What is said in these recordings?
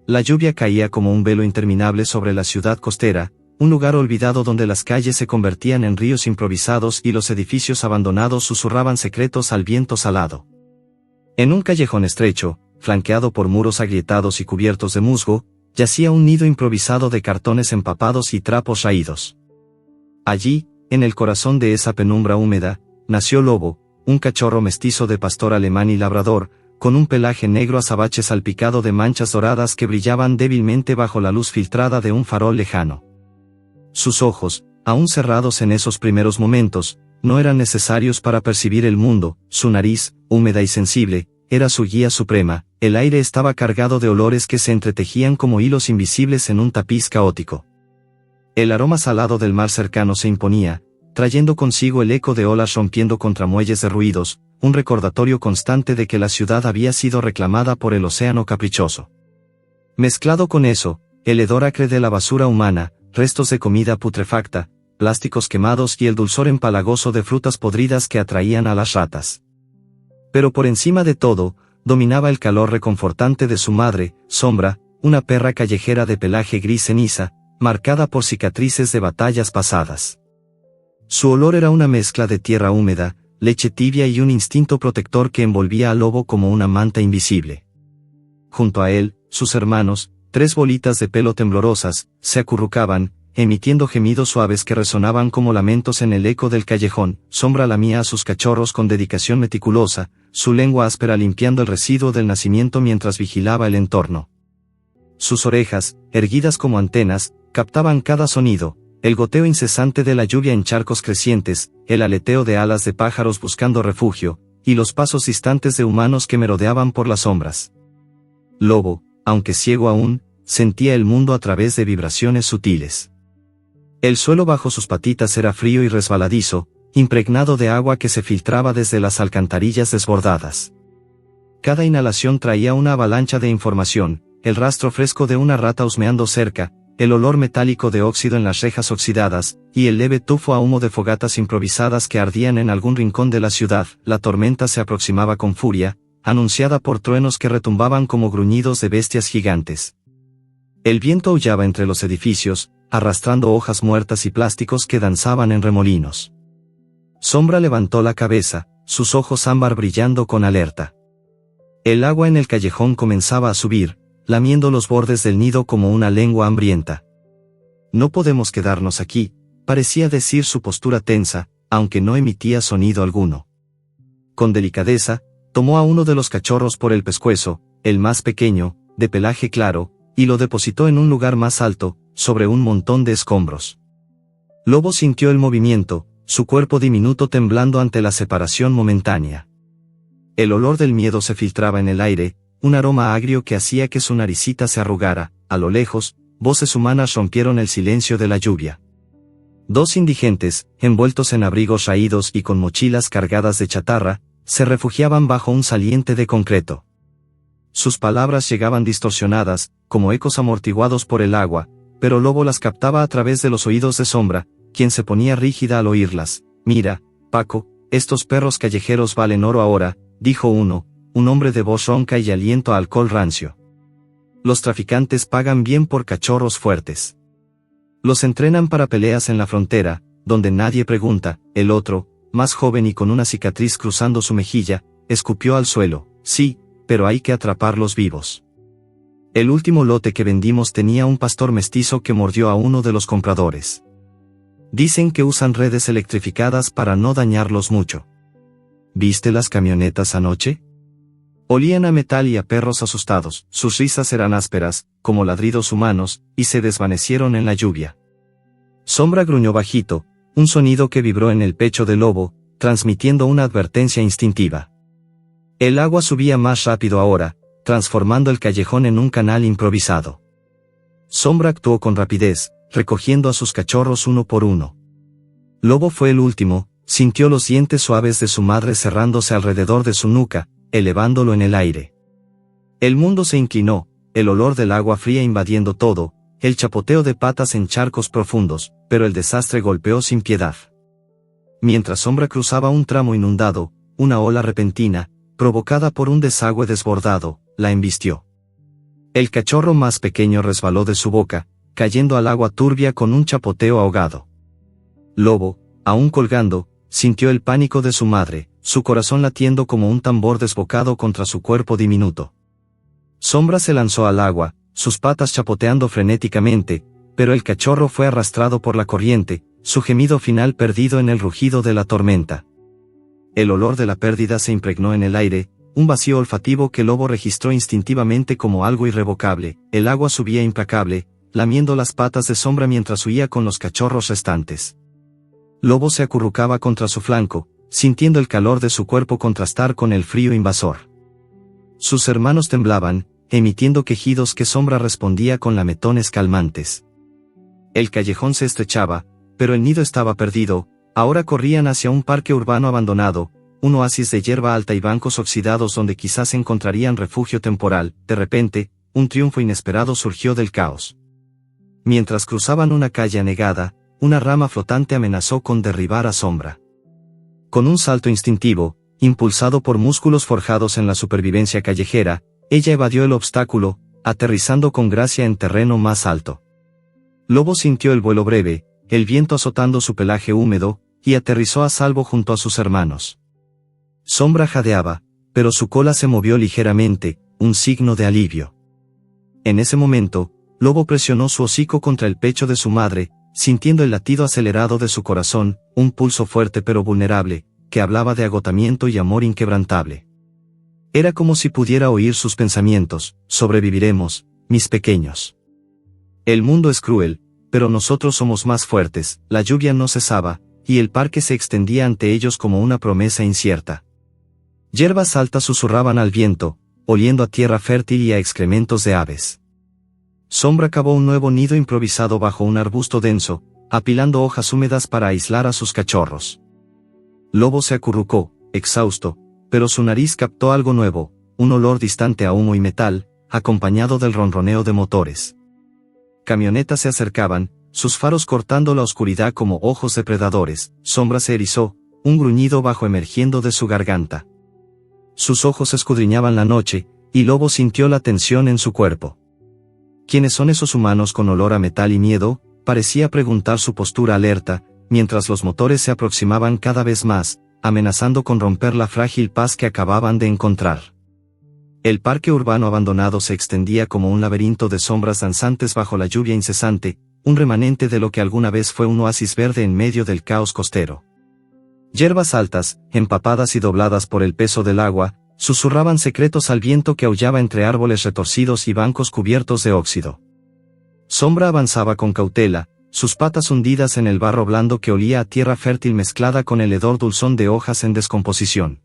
La lluvia caía como un velo interminable sobre la ciudad costera, un lugar olvidado donde las calles se convertían en ríos improvisados y los edificios abandonados susurraban secretos al viento salado. En un callejón estrecho, flanqueado por muros agrietados y cubiertos de musgo, yacía un nido improvisado de cartones empapados y trapos raídos. Allí, en el corazón de esa penumbra húmeda, nació Lobo, un cachorro mestizo de pastor alemán y labrador, con un pelaje negro azabache salpicado de manchas doradas que brillaban débilmente bajo la luz filtrada de un farol lejano. Sus ojos, aún cerrados en esos primeros momentos, no eran necesarios para percibir el mundo. Su nariz, húmeda y sensible, era su guía suprema. El aire estaba cargado de olores que se entretejían como hilos invisibles en un tapiz caótico. El aroma salado del mar cercano se imponía, trayendo consigo el eco de olas rompiendo contra muelles derruidos, un recordatorio constante de que la ciudad había sido reclamada por el océano caprichoso. Mezclado con eso, el hedor acre de la basura humana, restos de comida putrefacta, plásticos quemados y el dulzor empalagoso de frutas podridas que atraían a las ratas. Pero por encima de todo, dominaba el calor reconfortante de su madre, Sombra, una perra callejera de pelaje gris ceniza, marcada por cicatrices de batallas pasadas. Su olor era una mezcla de tierra húmeda, leche tibia y un instinto protector que envolvía al lobo como una manta invisible. Junto a él, sus hermanos, 3 bolitas de pelo temblorosas, se acurrucaban, emitiendo gemidos suaves que resonaban como lamentos en el eco del callejón. Sombra lamía a sus cachorros con dedicación meticulosa, su lengua áspera limpiando el residuo del nacimiento mientras vigilaba el entorno. Sus orejas, erguidas como antenas, captaban cada sonido, el goteo incesante de la lluvia en charcos crecientes, el aleteo de alas de pájaros buscando refugio, y los pasos distantes de humanos que merodeaban por las sombras. Lobo, aunque ciego aún, sentía el mundo a través de vibraciones sutiles. El suelo bajo sus patitas era frío y resbaladizo, impregnado de agua que se filtraba desde las alcantarillas desbordadas. Cada inhalación traía una avalancha de información, el rastro fresco de una rata husmeando cerca, el olor metálico de óxido en las rejas oxidadas, y el leve tufo a humo de fogatas improvisadas que ardían en algún rincón de la ciudad. La tormenta se aproximaba con furia, anunciada por truenos que retumbaban como gruñidos de bestias gigantes. El viento aullaba entre los edificios, arrastrando hojas muertas y plásticos que danzaban en remolinos. Sombra levantó la cabeza, sus ojos ámbar brillando con alerta. El agua en el callejón comenzaba a subir, lamiendo los bordes del nido como una lengua hambrienta. No podemos quedarnos aquí, parecía decir su postura tensa, aunque no emitía sonido alguno. Con delicadeza, tomó a uno de los cachorros por el pescuezo, el más pequeño, de pelaje claro, y lo depositó en un lugar más alto, sobre un montón de escombros. Lobo sintió el movimiento, su cuerpo diminuto temblando ante la separación momentánea. El olor del miedo se filtraba en el aire, un aroma agrio que hacía que su naricita se arrugara. A lo lejos, voces humanas rompieron el silencio de la lluvia. 2 indigentes, envueltos en abrigos raídos y con mochilas cargadas de chatarra, se refugiaban bajo un saliente de concreto. Sus palabras llegaban distorsionadas, como ecos amortiguados por el agua, pero Lobo las captaba a través de los oídos de Sombra, quien se ponía rígida al oírlas. «Mira, Paco, estos perros callejeros valen oro ahora», dijo uno, un hombre de voz ronca y aliento a alcohol rancio. «Los traficantes pagan bien por cachorros fuertes. Los entrenan para peleas en la frontera, donde nadie pregunta». El otro, más joven y con una cicatriz cruzando su mejilla, escupió al suelo. «Sí, pero hay que atraparlos vivos. El último lote que vendimos tenía un pastor mestizo que mordió a uno de los compradores. Dicen que usan redes electrificadas para no dañarlos mucho. ¿Viste las camionetas anoche? Olían a metal y a perros asustados. Sus risas eran ásperas, como ladridos humanos, y se desvanecieron en la lluvia». Sombra gruñó bajito, un sonido que vibró en el pecho del lobo, transmitiendo una advertencia instintiva. El agua subía más rápido ahora, transformando el callejón en un canal improvisado. Sombra actuó con rapidez, recogiendo a sus cachorros uno por uno. Lobo fue el último, sintió los dientes suaves de su madre cerrándose alrededor de su nuca, elevándolo en el aire. El mundo se inclinó, el olor del agua fría invadiendo todo, el chapoteo de patas en charcos profundos, pero el desastre golpeó sin piedad. Mientras Sombra cruzaba un tramo inundado, una ola repentina, provocada por un desagüe desbordado, la embistió. El cachorro más pequeño resbaló de su boca, cayendo al agua turbia con un chapoteo ahogado. Lobo, aún colgando, sintió el pánico de su madre, su corazón latiendo como un tambor desbocado contra su cuerpo diminuto. Sombra se lanzó al agua, sus patas chapoteando frenéticamente, pero el cachorro fue arrastrado por la corriente, su gemido final perdido en el rugido de la tormenta. El olor de la pérdida se impregnó en el aire, un vacío olfativo que Lobo registró instintivamente como algo irrevocable. El agua subía implacable, lamiendo las patas de Sombra mientras huía con los cachorros restantes. Lobo se acurrucaba contra su flanco, sintiendo el calor de su cuerpo contrastar con el frío invasor. Sus hermanos temblaban, emitiendo quejidos que Sombra respondía con lametones calmantes. El callejón se estrechaba, pero el nido estaba perdido. Ahora corrían hacia un parque urbano abandonado, un oasis de hierba alta y bancos oxidados donde quizás encontrarían refugio temporal. De repente, un triunfo inesperado surgió del caos. Mientras cruzaban una calle anegada, una rama flotante amenazó con derribar a Sombra. Con un salto instintivo, impulsado por músculos forjados en la supervivencia callejera, ella evadió el obstáculo, aterrizando con gracia en terreno más alto. Lobo sintió el vuelo breve, el viento azotando su pelaje húmedo, y aterrizó a salvo junto a sus hermanos. Sombra jadeaba, pero su cola se movió ligeramente, un signo de alivio. En ese momento, Lobo presionó su hocico contra el pecho de su madre, sintiendo el latido acelerado de su corazón, un pulso fuerte pero vulnerable, que hablaba de agotamiento y amor inquebrantable. Era como si pudiera oír sus pensamientos: sobreviviremos, mis pequeños. El mundo es cruel, pero nosotros somos más fuertes. La lluvia no cesaba, y el parque se extendía ante ellos como una promesa incierta. Hierbas altas susurraban al viento, oliendo a tierra fértil y a excrementos de aves. Sombra cavó un nuevo nido improvisado bajo un arbusto denso, apilando hojas húmedas para aislar a sus cachorros. Lobo se acurrucó, exhausto, pero su nariz captó algo nuevo, un olor distante a humo y metal, acompañado del ronroneo de motores. Camionetas se acercaban, sus faros cortando la oscuridad como ojos depredadores. Sombra se erizó, un gruñido bajo emergiendo de su garganta. Sus ojos escudriñaban la noche, y Lobo sintió la tensión en su cuerpo. ¿Quiénes son esos humanos con olor a metal y miedo?, parecía preguntar su postura alerta, mientras los motores se aproximaban cada vez más, amenazando con romper la frágil paz que acababan de encontrar. El parque urbano abandonado se extendía como un laberinto de sombras danzantes bajo la lluvia incesante, un remanente de lo que alguna vez fue un oasis verde en medio del caos costero. Hierbas altas, empapadas y dobladas por el peso del agua, susurraban secretos al viento que aullaba entre árboles retorcidos y bancos cubiertos de óxido. Sombra avanzaba con cautela, sus patas hundidas en el barro blando que olía a tierra fértil mezclada con el hedor dulzón de hojas en descomposición.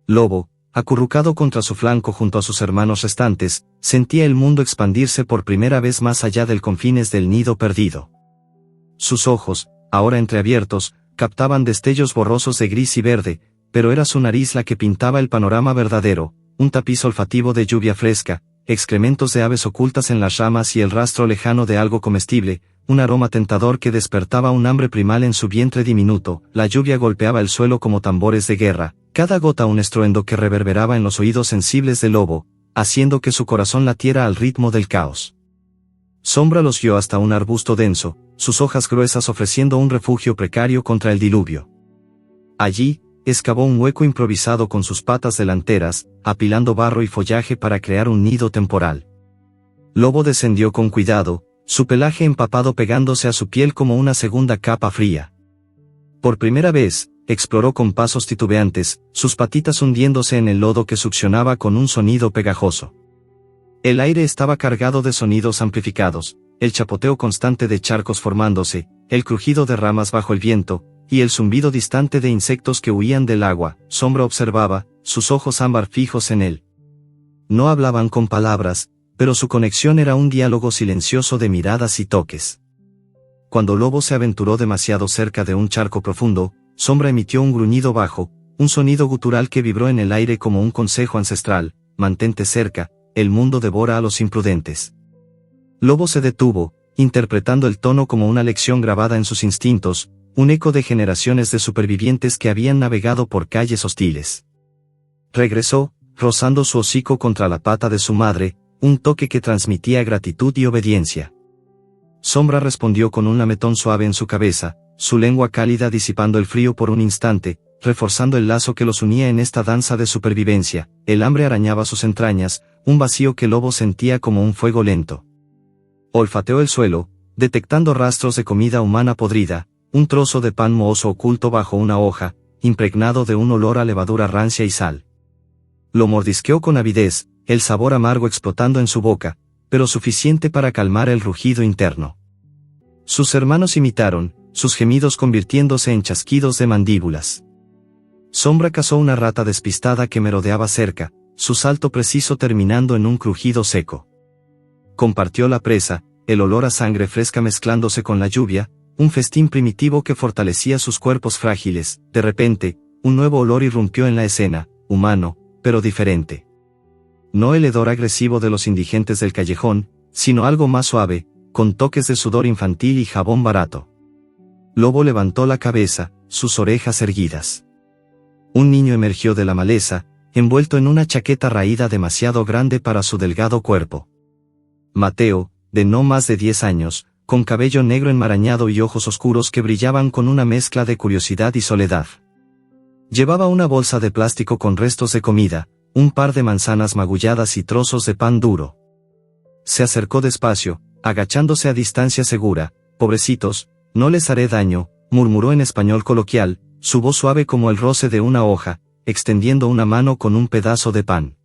Lobo, acurrucado contra su flanco junto a sus hermanos restantes, sentía el mundo expandirse por primera vez más allá del confines del nido perdido. Sus ojos, ahora entreabiertos, captaban destellos borrosos de gris y verde, pero era su nariz la que pintaba el panorama verdadero, un tapiz olfativo de lluvia fresca, excrementos de aves ocultas en las ramas y el rastro lejano de algo comestible, un aroma tentador que despertaba un hambre primal en su vientre diminuto. La lluvia golpeaba el suelo como tambores de guerra, cada gota un estruendo que reverberaba en los oídos sensibles del Lobo, haciendo que su corazón latiera al ritmo del caos. Sombra los guió hasta un arbusto denso, sus hojas gruesas ofreciendo un refugio precario contra el diluvio. Allí, excavó un hueco improvisado con sus patas delanteras, apilando barro y follaje para crear un nido temporal. Lobo descendió con cuidado, su pelaje empapado pegándose a su piel como una segunda capa fría. Por primera vez, exploró con pasos titubeantes, sus patitas hundiéndose en el lodo que succionaba con un sonido pegajoso. El aire estaba cargado de sonidos amplificados, el chapoteo constante de charcos formándose, el crujido de ramas bajo el viento, y el zumbido distante de insectos que huían del agua. Sombra observaba, sus ojos ámbar fijos en él. No hablaban con palabras, pero su conexión era un diálogo silencioso de miradas y toques. Cuando Lobo se aventuró demasiado cerca de un charco profundo, Sombra emitió un gruñido bajo, un sonido gutural que vibró en el aire como un consejo ancestral: mantente cerca, el mundo devora a los imprudentes. Lobo se detuvo, interpretando el tono como una lección grabada en sus instintos, un eco de generaciones de supervivientes que habían navegado por calles hostiles. Regresó, rozando su hocico contra la pata de su madre, un toque que transmitía gratitud y obediencia. Sombra respondió con un lametón suave en su cabeza, su lengua cálida disipando el frío por un instante, reforzando el lazo que los unía en esta danza de supervivencia. El hambre arañaba sus entrañas, un vacío que Lobo sentía como un fuego lento. Olfateó el suelo, detectando rastros de comida humana podrida, un trozo de pan mohoso oculto bajo una hoja, impregnado de un olor a levadura rancia y sal. Lo mordisqueó con avidez, el sabor amargo explotando en su boca, pero suficiente para calmar el rugido interno. Sus hermanos imitaron, sus gemidos convirtiéndose en chasquidos de mandíbulas. Sombra cazó una rata despistada que merodeaba cerca, su salto preciso terminando en un crujido seco. Compartió la presa, el olor a sangre fresca mezclándose con la lluvia, un festín primitivo que fortalecía sus cuerpos frágiles. De repente, un nuevo olor irrumpió en la escena, humano, pero diferente. No el hedor agresivo de los indigentes del callejón, sino algo más suave, con toques de sudor infantil y jabón barato. Lobo levantó la cabeza, sus orejas erguidas. Un niño emergió de la maleza, envuelto en una chaqueta raída demasiado grande para su delgado cuerpo. Mateo, de no más de 10 años, con cabello negro enmarañado y ojos oscuros que brillaban con una mezcla de curiosidad y soledad. Llevaba una bolsa de plástico con restos de comida, un par de manzanas magulladas y trozos de pan duro. Se acercó despacio, agachándose a distancia segura. «Pobrecitos, no les haré daño», murmuró en español coloquial, su voz suave como el roce de una hoja, extendiendo una mano con un pedazo de pan.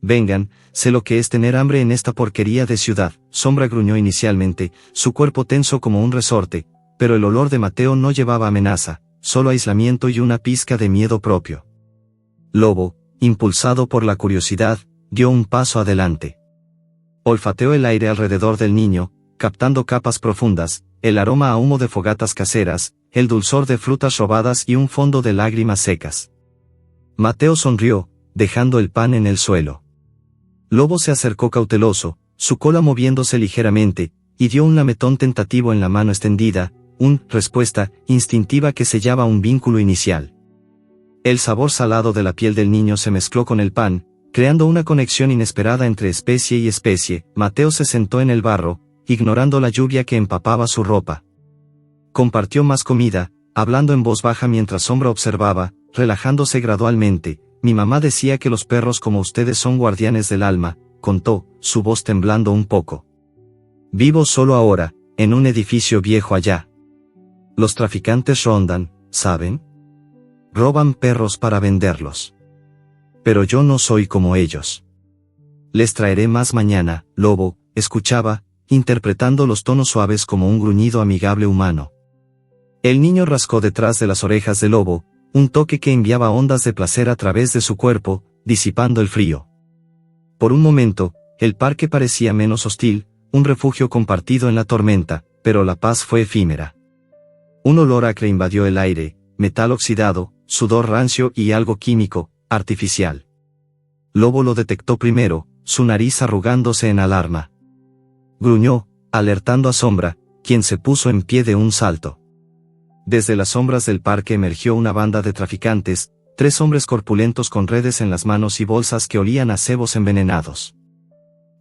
«Vengan, sé lo que es tener hambre en esta porquería de ciudad», Sombra gruñó inicialmente, su cuerpo tenso como un resorte, pero el olor de Mateo no llevaba amenaza, solo aislamiento y una pizca de miedo propio. Lobo, impulsado por la curiosidad, dio un paso adelante. Olfateó el aire alrededor del niño, captando capas profundas, el aroma a humo de fogatas caseras, el dulzor de frutas robadas y un fondo de lágrimas secas. Mateo sonrió, dejando el pan en el suelo. Lobo se acercó cauteloso, su cola moviéndose ligeramente, y dio un lametón tentativo en la mano extendida, respuesta instintiva que sellaba un vínculo inicial. El sabor salado de la piel del niño se mezcló con el pan, creando una conexión inesperada entre especie y especie. Mateo se sentó en el barro, ignorando la lluvia que empapaba su ropa. Compartió más comida, hablando en voz baja mientras Sombra observaba, relajándose gradualmente. «Mi mamá decía que los perros como ustedes son guardianes del alma», contó, su voz temblando un poco. «Vivo solo ahora, en un edificio viejo allá. Los traficantes rondan, ¿saben? Roban perros para venderlos. Pero yo no soy como ellos. Les traeré más mañana». Lobo escuchaba, interpretando los tonos suaves como un gruñido amigable humano. El niño rascó detrás de las orejas de Lobo, un toque que enviaba ondas de placer a través de su cuerpo, disipando el frío. Por un momento, el parque parecía menos hostil, un refugio compartido en la tormenta, pero la paz fue efímera. Un olor acre invadió el aire, metal oxidado, sudor rancio y algo químico, artificial. Lobo lo detectó primero, su nariz arrugándose en alarma. Gruñó, alertando a Sombra, quien se puso en pie de un salto. Desde las sombras del parque emergió una banda de traficantes, 3 hombres corpulentos con redes en las manos y bolsas que olían a cebos envenenados.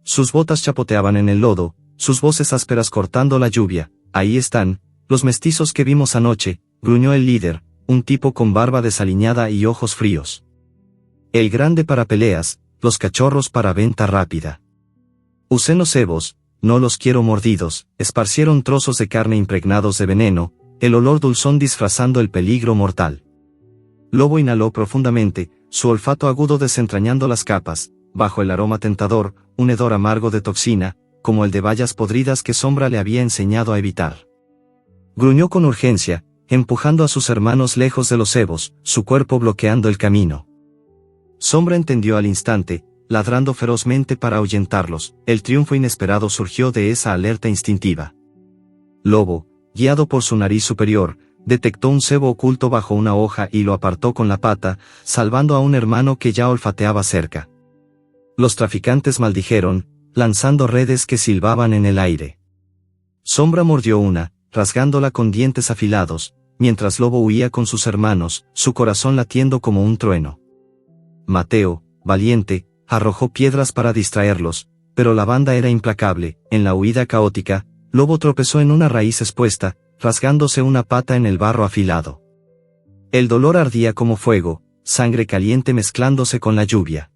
Sus botas chapoteaban en el lodo, sus voces ásperas cortando la lluvia. «Ahí están, los mestizos que vimos anoche», gruñó el líder, un tipo con barba desaliñada y ojos fríos. «El grande para peleas, los cachorros para venta rápida. Usen los cebos, no los quiero mordidos». Esparcieron trozos de carne impregnados de veneno, el olor dulzón disfrazando el peligro mortal. Lobo inhaló profundamente, su olfato agudo desentrañando las capas, bajo el aroma tentador, un hedor amargo de toxina, como el de bayas podridas que Sombra le había enseñado a evitar. Gruñó con urgencia, empujando a sus hermanos lejos de los cebos, su cuerpo bloqueando el camino. Sombra entendió al instante, ladrando ferozmente para ahuyentarlos. El triunfo inesperado surgió de esa alerta instintiva. Lobo, guiado por su nariz superior, detectó un cebo oculto bajo una hoja y lo apartó con la pata, salvando a un hermano que ya olfateaba cerca. Los traficantes maldijeron, lanzando redes que silbaban en el aire. Sombra mordió una, rasgándola con dientes afilados, mientras Lobo huía con sus hermanos, su corazón latiendo como un trueno. Mateo, valiente, arrojó piedras para distraerlos, pero la banda era implacable. En la huida caótica, Lobo tropezó en una raíz expuesta, rasgándose una pata en el barro afilado. El dolor ardía como fuego, sangre caliente mezclándose con la lluvia.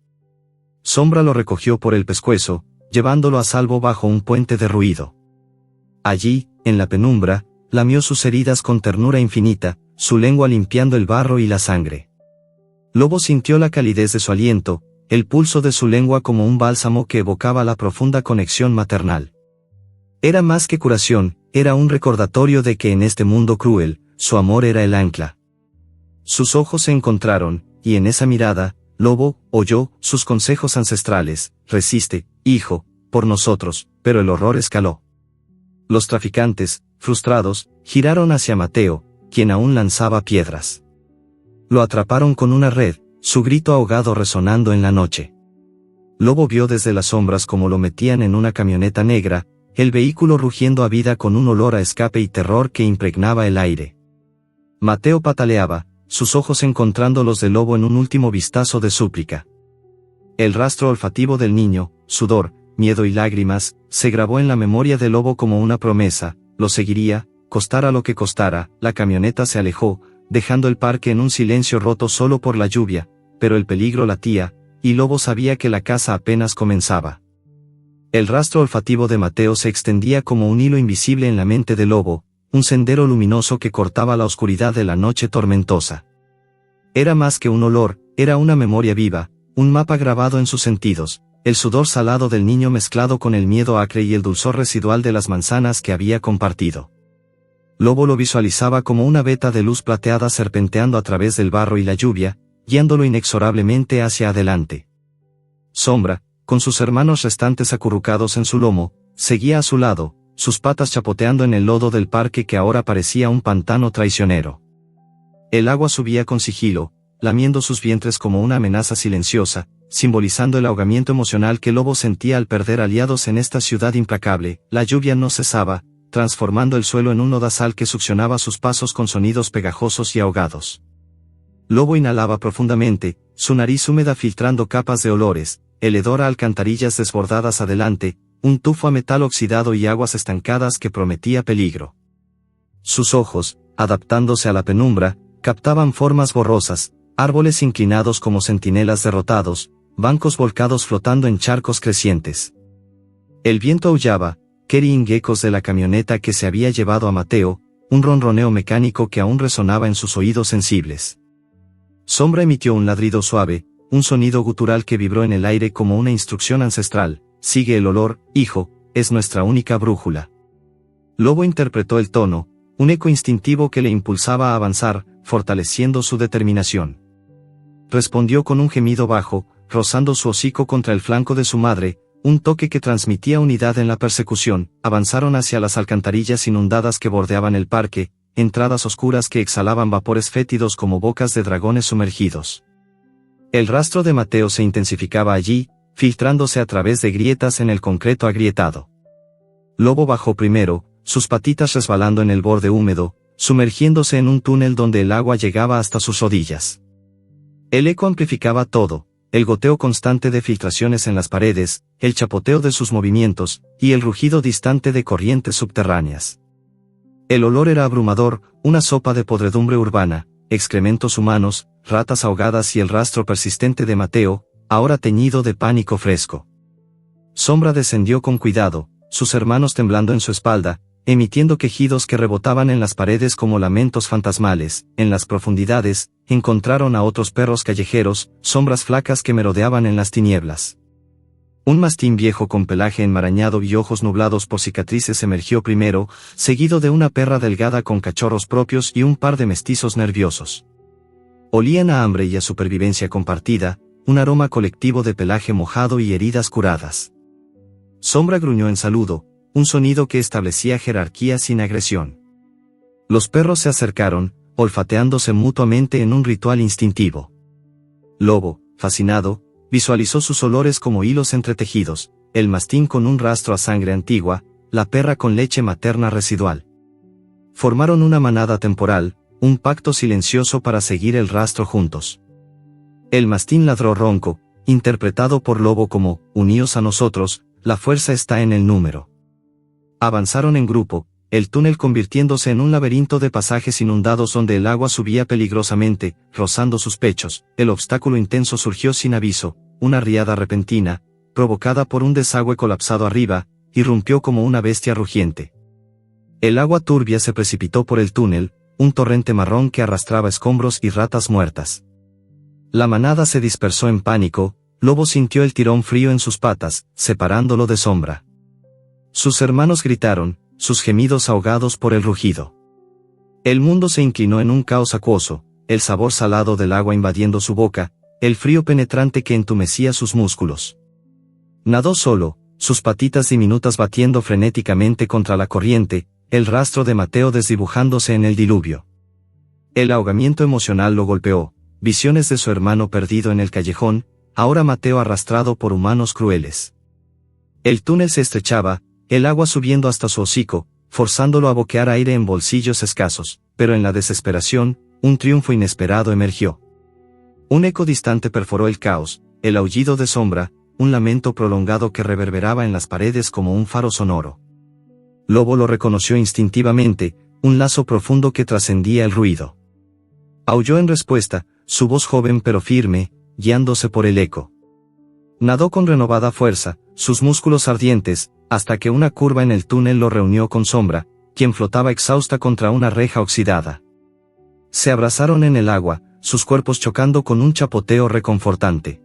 Sombra lo recogió por el pescuezo, llevándolo a salvo bajo un puente derruido. Allí, en la penumbra, lamió sus heridas con ternura infinita, su lengua limpiando el barro y la sangre. Lobo sintió la calidez de su aliento, el pulso de su lengua como un bálsamo que evocaba la profunda conexión maternal. Era más que curación, era un recordatorio de que en este mundo cruel, su amor era el ancla. Sus ojos se encontraron, y en esa mirada, Lobo oyó sus consejos ancestrales: resiste, hijo, por nosotros, pero el horror escaló. Los traficantes, frustrados, giraron hacia Mateo, quien aún lanzaba piedras. Lo atraparon con una red, su grito ahogado resonando en la noche. Lobo vio desde las sombras cómo lo metían en una camioneta negra, el vehículo rugiendo a vida con un olor a escape y terror que impregnaba el aire. Mateo pataleaba, sus ojos encontrando los de Lobo en un último vistazo de súplica. El rastro olfativo del niño, sudor, miedo y lágrimas, se grabó en la memoria de Lobo como una promesa: lo seguiría, costara lo que costara. La camioneta se alejó, dejando el parque en un silencio roto solo por la lluvia, pero el peligro latía, y Lobo sabía que la caza apenas comenzaba. El rastro olfativo de Mateo se extendía como un hilo invisible en la mente de Lobo, un sendero luminoso que cortaba la oscuridad de la noche tormentosa. Era más que un olor, era una memoria viva, un mapa grabado en sus sentidos, el sudor salado del niño mezclado con el miedo acre y el dulzor residual de las manzanas que había compartido. Lobo lo visualizaba como una veta de luz plateada serpenteando a través del barro y la lluvia, guiándolo inexorablemente hacia adelante. Sombra, con sus hermanos restantes acurrucados en su lomo, seguía a su lado, sus patas chapoteando en el lodo del parque que ahora parecía un pantano traicionero. El agua subía con sigilo, lamiendo sus vientres como una amenaza silenciosa, simbolizando el ahogamiento emocional que Lobo sentía al perder aliados en esta ciudad implacable. La lluvia no cesaba, transformando el suelo en un lodazal que succionaba sus pasos con sonidos pegajosos y ahogados. Lobo inhalaba profundamente, su nariz húmeda filtrando capas de olores, el hedor a alcantarillas desbordadas adelante, un tufo a metal oxidado y aguas estancadas que prometía peligro. Sus ojos, adaptándose a la penumbra, captaban formas borrosas, árboles inclinados como centinelas derrotados, bancos volcados flotando en charcos crecientes. El viento aullaba, carrying ecos de la camioneta que se había llevado a Mateo, un ronroneo mecánico que aún resonaba en sus oídos sensibles. Sombra emitió un ladrido suave, un sonido gutural que vibró en el aire como una instrucción ancestral: sigue el olor, hijo, es nuestra única brújula. Lobo interpretó el tono, un eco instintivo que le impulsaba a avanzar, fortaleciendo su determinación. Respondió con un gemido bajo, rozando su hocico contra el flanco de su madre, un toque que transmitía unidad en la persecución. Avanzaron hacia las alcantarillas inundadas que bordeaban el parque, entradas oscuras que exhalaban vapores fétidos como bocas de dragones sumergidos. El rastro de Mateo se intensificaba allí, filtrándose a través de grietas en el concreto agrietado. Lobo bajó primero, sus patitas resbalando en el borde húmedo, sumergiéndose en un túnel donde el agua llegaba hasta sus rodillas. El eco amplificaba todo, el goteo constante de filtraciones en las paredes, el chapoteo de sus movimientos, y el rugido distante de corrientes subterráneas. El olor era abrumador, una sopa de podredumbre urbana, excrementos humanos, ratas ahogadas y el rastro persistente de Mateo, ahora teñido de pánico fresco. Sombra descendió con cuidado, sus hermanos temblando en su espalda, emitiendo quejidos que rebotaban en las paredes como lamentos fantasmales. En las profundidades, encontraron a otros perros callejeros, sombras flacas que merodeaban en las tinieblas. Un mastín viejo con pelaje enmarañado y ojos nublados por cicatrices emergió primero, seguido de una perra delgada con cachorros propios y un par de mestizos nerviosos. Olían a hambre y a supervivencia compartida, un aroma colectivo de pelaje mojado y heridas curadas. Sombra gruñó en saludo, un sonido que establecía jerarquía sin agresión. Los perros se acercaron, olfateándose mutuamente en un ritual instintivo. Lobo, fascinado, visualizó sus olores como hilos entretejidos, el mastín con un rastro a sangre antigua, la perra con leche materna residual. Formaron una manada temporal, un pacto silencioso para seguir el rastro juntos. El mastín ladró ronco, interpretado por Lobo como, uníos a nosotros, la fuerza está en el número. Avanzaron en grupo, el túnel convirtiéndose en un laberinto de pasajes inundados donde el agua subía peligrosamente, rozando sus pechos. El obstáculo intenso surgió sin aviso, una riada repentina, provocada por un desagüe colapsado arriba, irrumpió como una bestia rugiente. El agua turbia se precipitó por el túnel, un torrente marrón que arrastraba escombros y ratas muertas. La manada se dispersó en pánico, Lobo sintió el tirón frío en sus patas, separándolo de Sombra. Sus hermanos gritaron, sus gemidos ahogados por el rugido. El mundo se inclinó en un caos acuoso, el sabor salado del agua invadiendo su boca, el frío penetrante que entumecía sus músculos. Nadó solo, sus patitas diminutas batiendo frenéticamente contra la corriente, el rastro de Mateo desdibujándose en el diluvio. El ahogamiento emocional lo golpeó, visiones de su hermano perdido en el callejón, ahora Mateo arrastrado por humanos crueles. El túnel se estrechaba, el agua subiendo hasta su hocico, forzándolo a boquear aire en bolsillos escasos, pero en la desesperación, un triunfo inesperado emergió. Un eco distante perforó el caos, el aullido de Sombra, un lamento prolongado que reverberaba en las paredes como un faro sonoro. Lobo lo reconoció instintivamente, un lazo profundo que trascendía el ruido. Aulló en respuesta, su voz joven pero firme, guiándose por el eco. Nadó con renovada fuerza, sus músculos ardientes, hasta que una curva en el túnel lo reunió con Sombra, quien flotaba exhausta contra una reja oxidada. Se abrazaron en el agua, sus cuerpos chocando con un chapoteo reconfortante.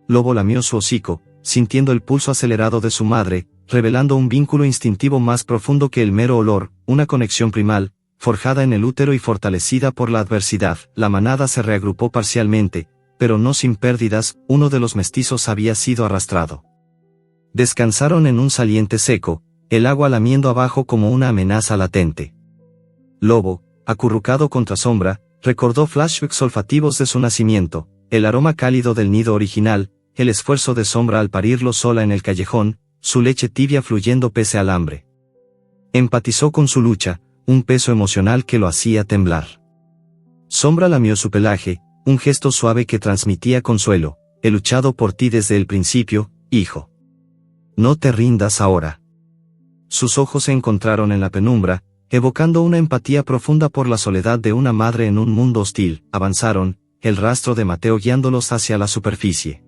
Lobo lamió su hocico, sintiendo el pulso acelerado de su madre, revelando un vínculo instintivo más profundo que el mero olor, una conexión primal, forjada en el útero y fortalecida por la adversidad. La manada se reagrupó parcialmente, pero no sin pérdidas, uno de los mestizos había sido arrastrado. Descansaron en un saliente seco, el agua lamiendo abajo como una amenaza latente. Lobo, acurrucado contra Sombra, recordó flashbacks olfativos de su nacimiento, el aroma cálido del nido original, el esfuerzo de Sombra al parirlo sola en el callejón, su leche tibia fluyendo pese al hambre. Empatizó con su lucha, un peso emocional que lo hacía temblar. Sombra lamió su pelaje, un gesto suave que transmitía consuelo. He luchado por ti desde el principio, hijo. No te rindas ahora. Sus ojos se encontraron en la penumbra, evocando una empatía profunda por la soledad de una madre en un mundo hostil. Avanzaron, el rastro de Mateo guiándolos hacia la superficie.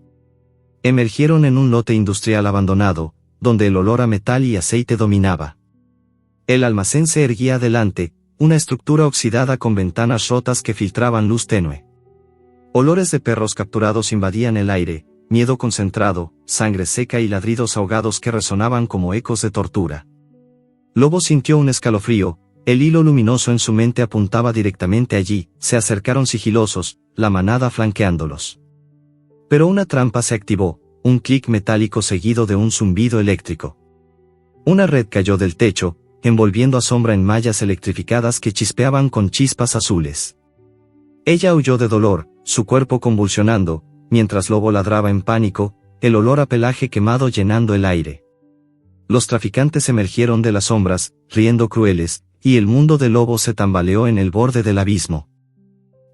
Emergieron en un lote industrial abandonado, donde el olor a metal y aceite dominaba. El almacén se erguía adelante, una estructura oxidada con ventanas rotas que filtraban luz tenue. Olores de perros capturados invadían el aire, miedo concentrado, sangre seca y ladridos ahogados que resonaban como ecos de tortura. Lobo sintió un escalofrío, el hilo luminoso en su mente apuntaba directamente allí. Se acercaron sigilosos, la manada flanqueándolos. Pero una trampa se activó, un clic metálico seguido de un zumbido eléctrico. Una red cayó del techo, envolviendo a Sombra en mallas electrificadas que chispeaban con chispas azules. Ella huyó de dolor, su cuerpo convulsionando, mientras Lobo ladraba en pánico, el olor a pelaje quemado llenando el aire. Los traficantes emergieron de las sombras, riendo crueles, y el mundo de Lobo se tambaleó en el borde del abismo.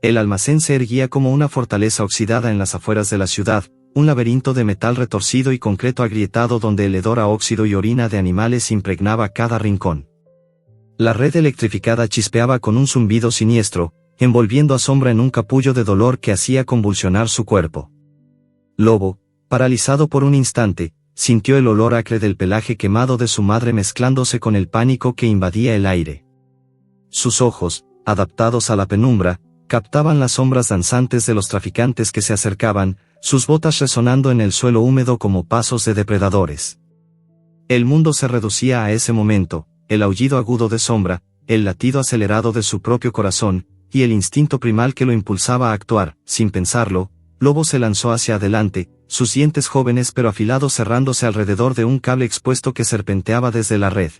El almacén se erguía como una fortaleza oxidada en las afueras de la ciudad, un laberinto de metal retorcido y concreto agrietado donde el hedor a óxido y orina de animales impregnaba cada rincón. La red electrificada chispeaba con un zumbido siniestro, envolviendo a Sombra en un capullo de dolor que hacía convulsionar su cuerpo. Lobo, paralizado por un instante, sintió el olor acre del pelaje quemado de su madre mezclándose con el pánico que invadía el aire. Sus ojos, adaptados a la penumbra, captaban las sombras danzantes de los traficantes que se acercaban, sus botas resonando en el suelo húmedo como pasos de depredadores. El mundo se reducía a ese momento, el aullido agudo de Sombra, el latido acelerado de su propio corazón, y el instinto primal que lo impulsaba a actuar. Sin pensarlo, Lobo se lanzó hacia adelante, sus dientes jóvenes pero afilados cerrándose alrededor de un cable expuesto que serpenteaba desde la red.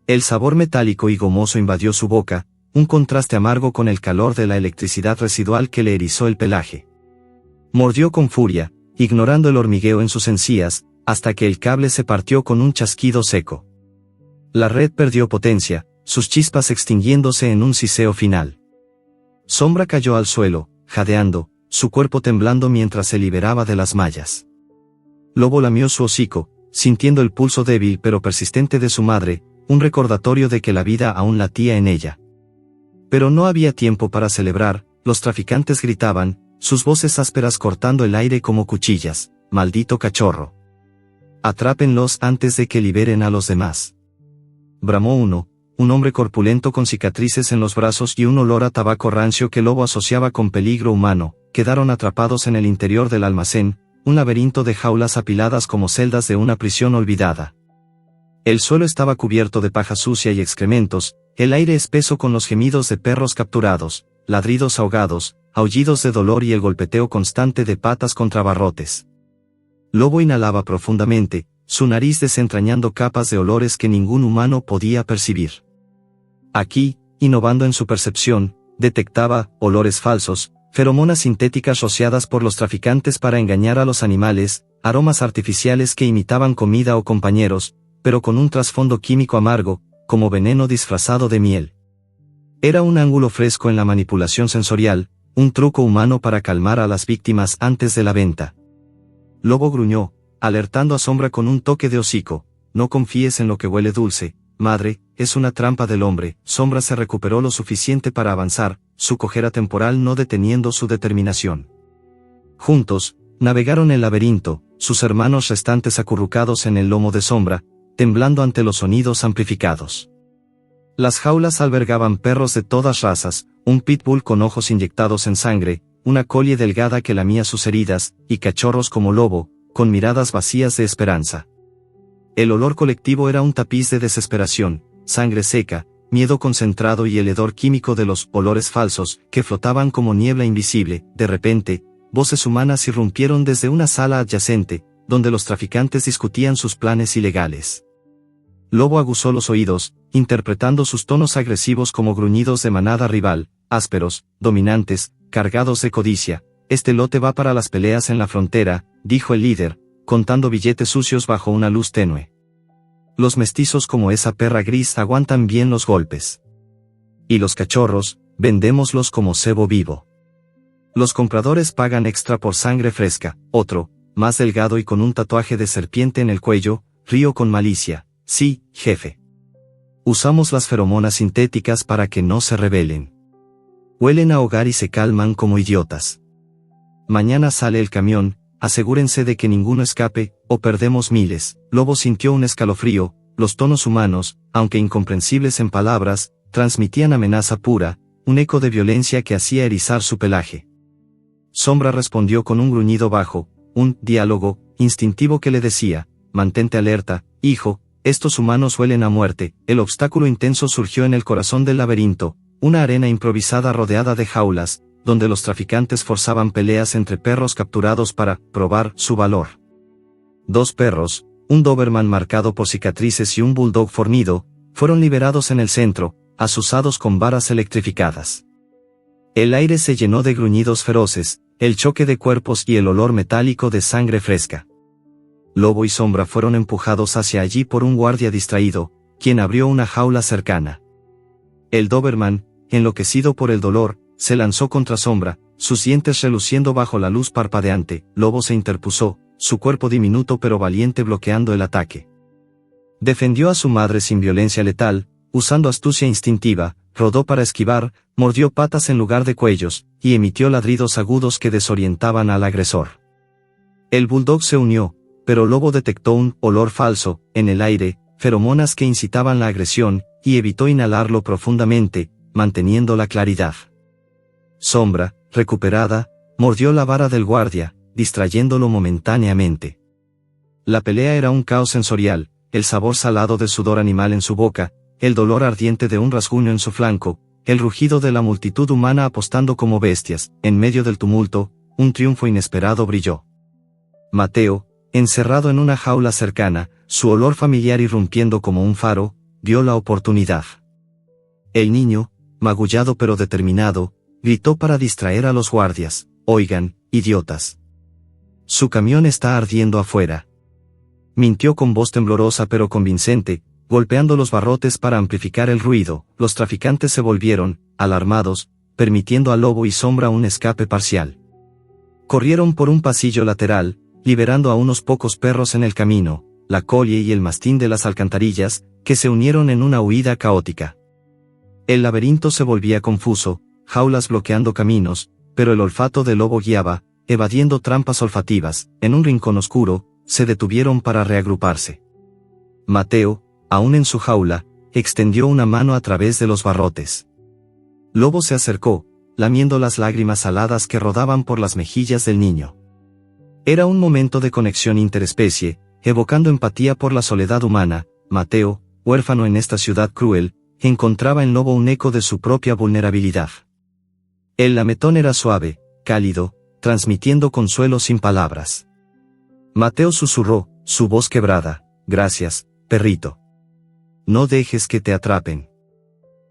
El sabor metálico y gomoso invadió su boca, un contraste amargo con el calor de la electricidad residual que le erizó el pelaje. Mordió con furia, ignorando el hormigueo en sus encías, hasta que el cable se partió con un chasquido seco. La red perdió potencia, sus chispas extinguiéndose en un siseo final. Sombra cayó al suelo, jadeando, su cuerpo temblando mientras se liberaba de las mallas. Lobo lamió su hocico, sintiendo el pulso débil pero persistente de su madre, un recordatorio de que la vida aún latía en ella. Pero no había tiempo para celebrar, los traficantes gritaban, sus voces ásperas cortando el aire como cuchillas: «¡Maldito cachorro! Atrápenlos antes de que liberen a los demás». Bramó uno, un hombre corpulento con cicatrices en los brazos y un olor a tabaco rancio que Lobo asociaba con peligro humano. Quedaron atrapados en el interior del almacén, un laberinto de jaulas apiladas como celdas de una prisión olvidada. El suelo estaba cubierto de paja sucia y excrementos, el aire espeso con los gemidos de perros capturados, ladridos ahogados, aullidos de dolor y el golpeteo constante de patas contra barrotes. Lobo inhalaba profundamente, su nariz desentrañando capas de olores que ningún humano podía percibir. Aquí, innovando en su percepción, detectaba olores falsos, feromonas sintéticas rociadas por los traficantes para engañar a los animales, aromas artificiales que imitaban comida o compañeros, pero con un trasfondo químico amargo, como veneno disfrazado de miel. Era un ángulo fresco en la manipulación sensorial, un truco humano para calmar a las víctimas antes de la venta. Lobo gruñó, alertando a Sombra con un toque de hocico: «No confíes en lo que huele dulce, madre, es una trampa del hombre». Sombra se recuperó lo suficiente para avanzar, su cojera temporal no deteniendo su determinación. Juntos, navegaron el laberinto, sus hermanos restantes acurrucados en el lomo de Sombra, temblando ante los sonidos amplificados. Las jaulas albergaban perros de todas razas, un pitbull con ojos inyectados en sangre, una collie delgada que lamía sus heridas, y cachorros como Lobo, con miradas vacías de esperanza. El olor colectivo era un tapiz de desesperación, sangre seca, miedo concentrado y el hedor químico de los olores falsos, que flotaban como niebla invisible. De repente, voces humanas irrumpieron desde una sala adyacente, donde los traficantes discutían sus planes ilegales. Lobo aguzó los oídos, interpretando sus tonos agresivos como gruñidos de manada rival, ásperos, dominantes, cargados de codicia. «Este lote va para las peleas en la frontera», dijo el líder, contando billetes sucios bajo una luz tenue. «Los mestizos como esa perra gris aguantan bien los golpes. Y los cachorros, vendémoslos como cebo vivo. Los compradores pagan extra por sangre fresca». Otro, más delgado y con un tatuaje de serpiente en el cuello, rió con malicia: «Sí, jefe. Usamos las feromonas sintéticas para que no se rebelen. Huelen a hogar y se calman como idiotas. Mañana sale el camión, asegúrense de que ninguno escape, o perdemos miles». Lobo sintió un escalofrío, los tonos humanos, aunque incomprensibles en palabras, transmitían amenaza pura, un eco de violencia que hacía erizar su pelaje. Sombra respondió con un gruñido bajo, un diálogo instintivo que le decía: «Mantente alerta, hijo, estos humanos huelen a muerte». El obstáculo intenso surgió en el corazón del laberinto, una arena improvisada rodeada de jaulas, donde los traficantes forzaban peleas entre perros capturados para probar su valor. Dos perros, un Doberman marcado por cicatrices y un bulldog fornido, fueron liberados en el centro, azuzados con varas electrificadas. El aire se llenó de gruñidos feroces, el choque de cuerpos y el olor metálico de sangre fresca. Lobo y Sombra fueron empujados hacia allí por un guardia distraído, quien abrió una jaula cercana. El Doberman, enloquecido por el dolor, se lanzó contra Sombra, sus dientes reluciendo bajo la luz parpadeante. Lobo se interpuso, su cuerpo diminuto pero valiente bloqueando el ataque. Defendió a su madre sin violencia letal, usando astucia instintiva, rodó para esquivar, mordió patas en lugar de cuellos, y emitió ladridos agudos que desorientaban al agresor. El bulldog se unió, pero Lobo detectó un olor falso en el aire, feromonas que incitaban la agresión, y evitó inhalarlo profundamente, manteniendo la claridad. Sombra, recuperada, mordió la vara del guardia, distrayéndolo momentáneamente. La pelea era un caos sensorial, el sabor salado del sudor animal en su boca, el dolor ardiente de un rasguño en su flanco, el rugido de la multitud humana apostando como bestias. En medio del tumulto, un triunfo inesperado brilló. Mateo, encerrado en una jaula cercana, su olor familiar irrumpiendo como un faro, vio la oportunidad. El niño, magullado pero determinado, gritó para distraer a los guardias: «Oigan, idiotas. Su camión está ardiendo afuera». Mintió con voz temblorosa pero convincente, golpeando los barrotes para amplificar el ruido. Los traficantes se volvieron, alarmados, permitiendo a Lobo y Sombra un escape parcial. Corrieron por un pasillo lateral, liberando a unos pocos perros en el camino, la colie y el mastín de las alcantarillas, que se unieron en una huida caótica. El laberinto se volvía confuso, jaulas bloqueando caminos, pero el olfato del lobo guiaba, evadiendo trampas olfativas. En un rincón oscuro, se detuvieron para reagruparse. Mateo, aún en su jaula, extendió una mano a través de los barrotes. Lobo se acercó, lamiendo las lágrimas saladas que rodaban por las mejillas del niño. Era un momento de conexión interespecie, evocando empatía por la soledad humana. Mateo, huérfano en esta ciudad cruel, encontraba en Lobo un eco de su propia vulnerabilidad. El lametón era suave, cálido, transmitiendo consuelo sin palabras. Mateo susurró, su voz quebrada: gracias, perrito. No dejes que te atrapen.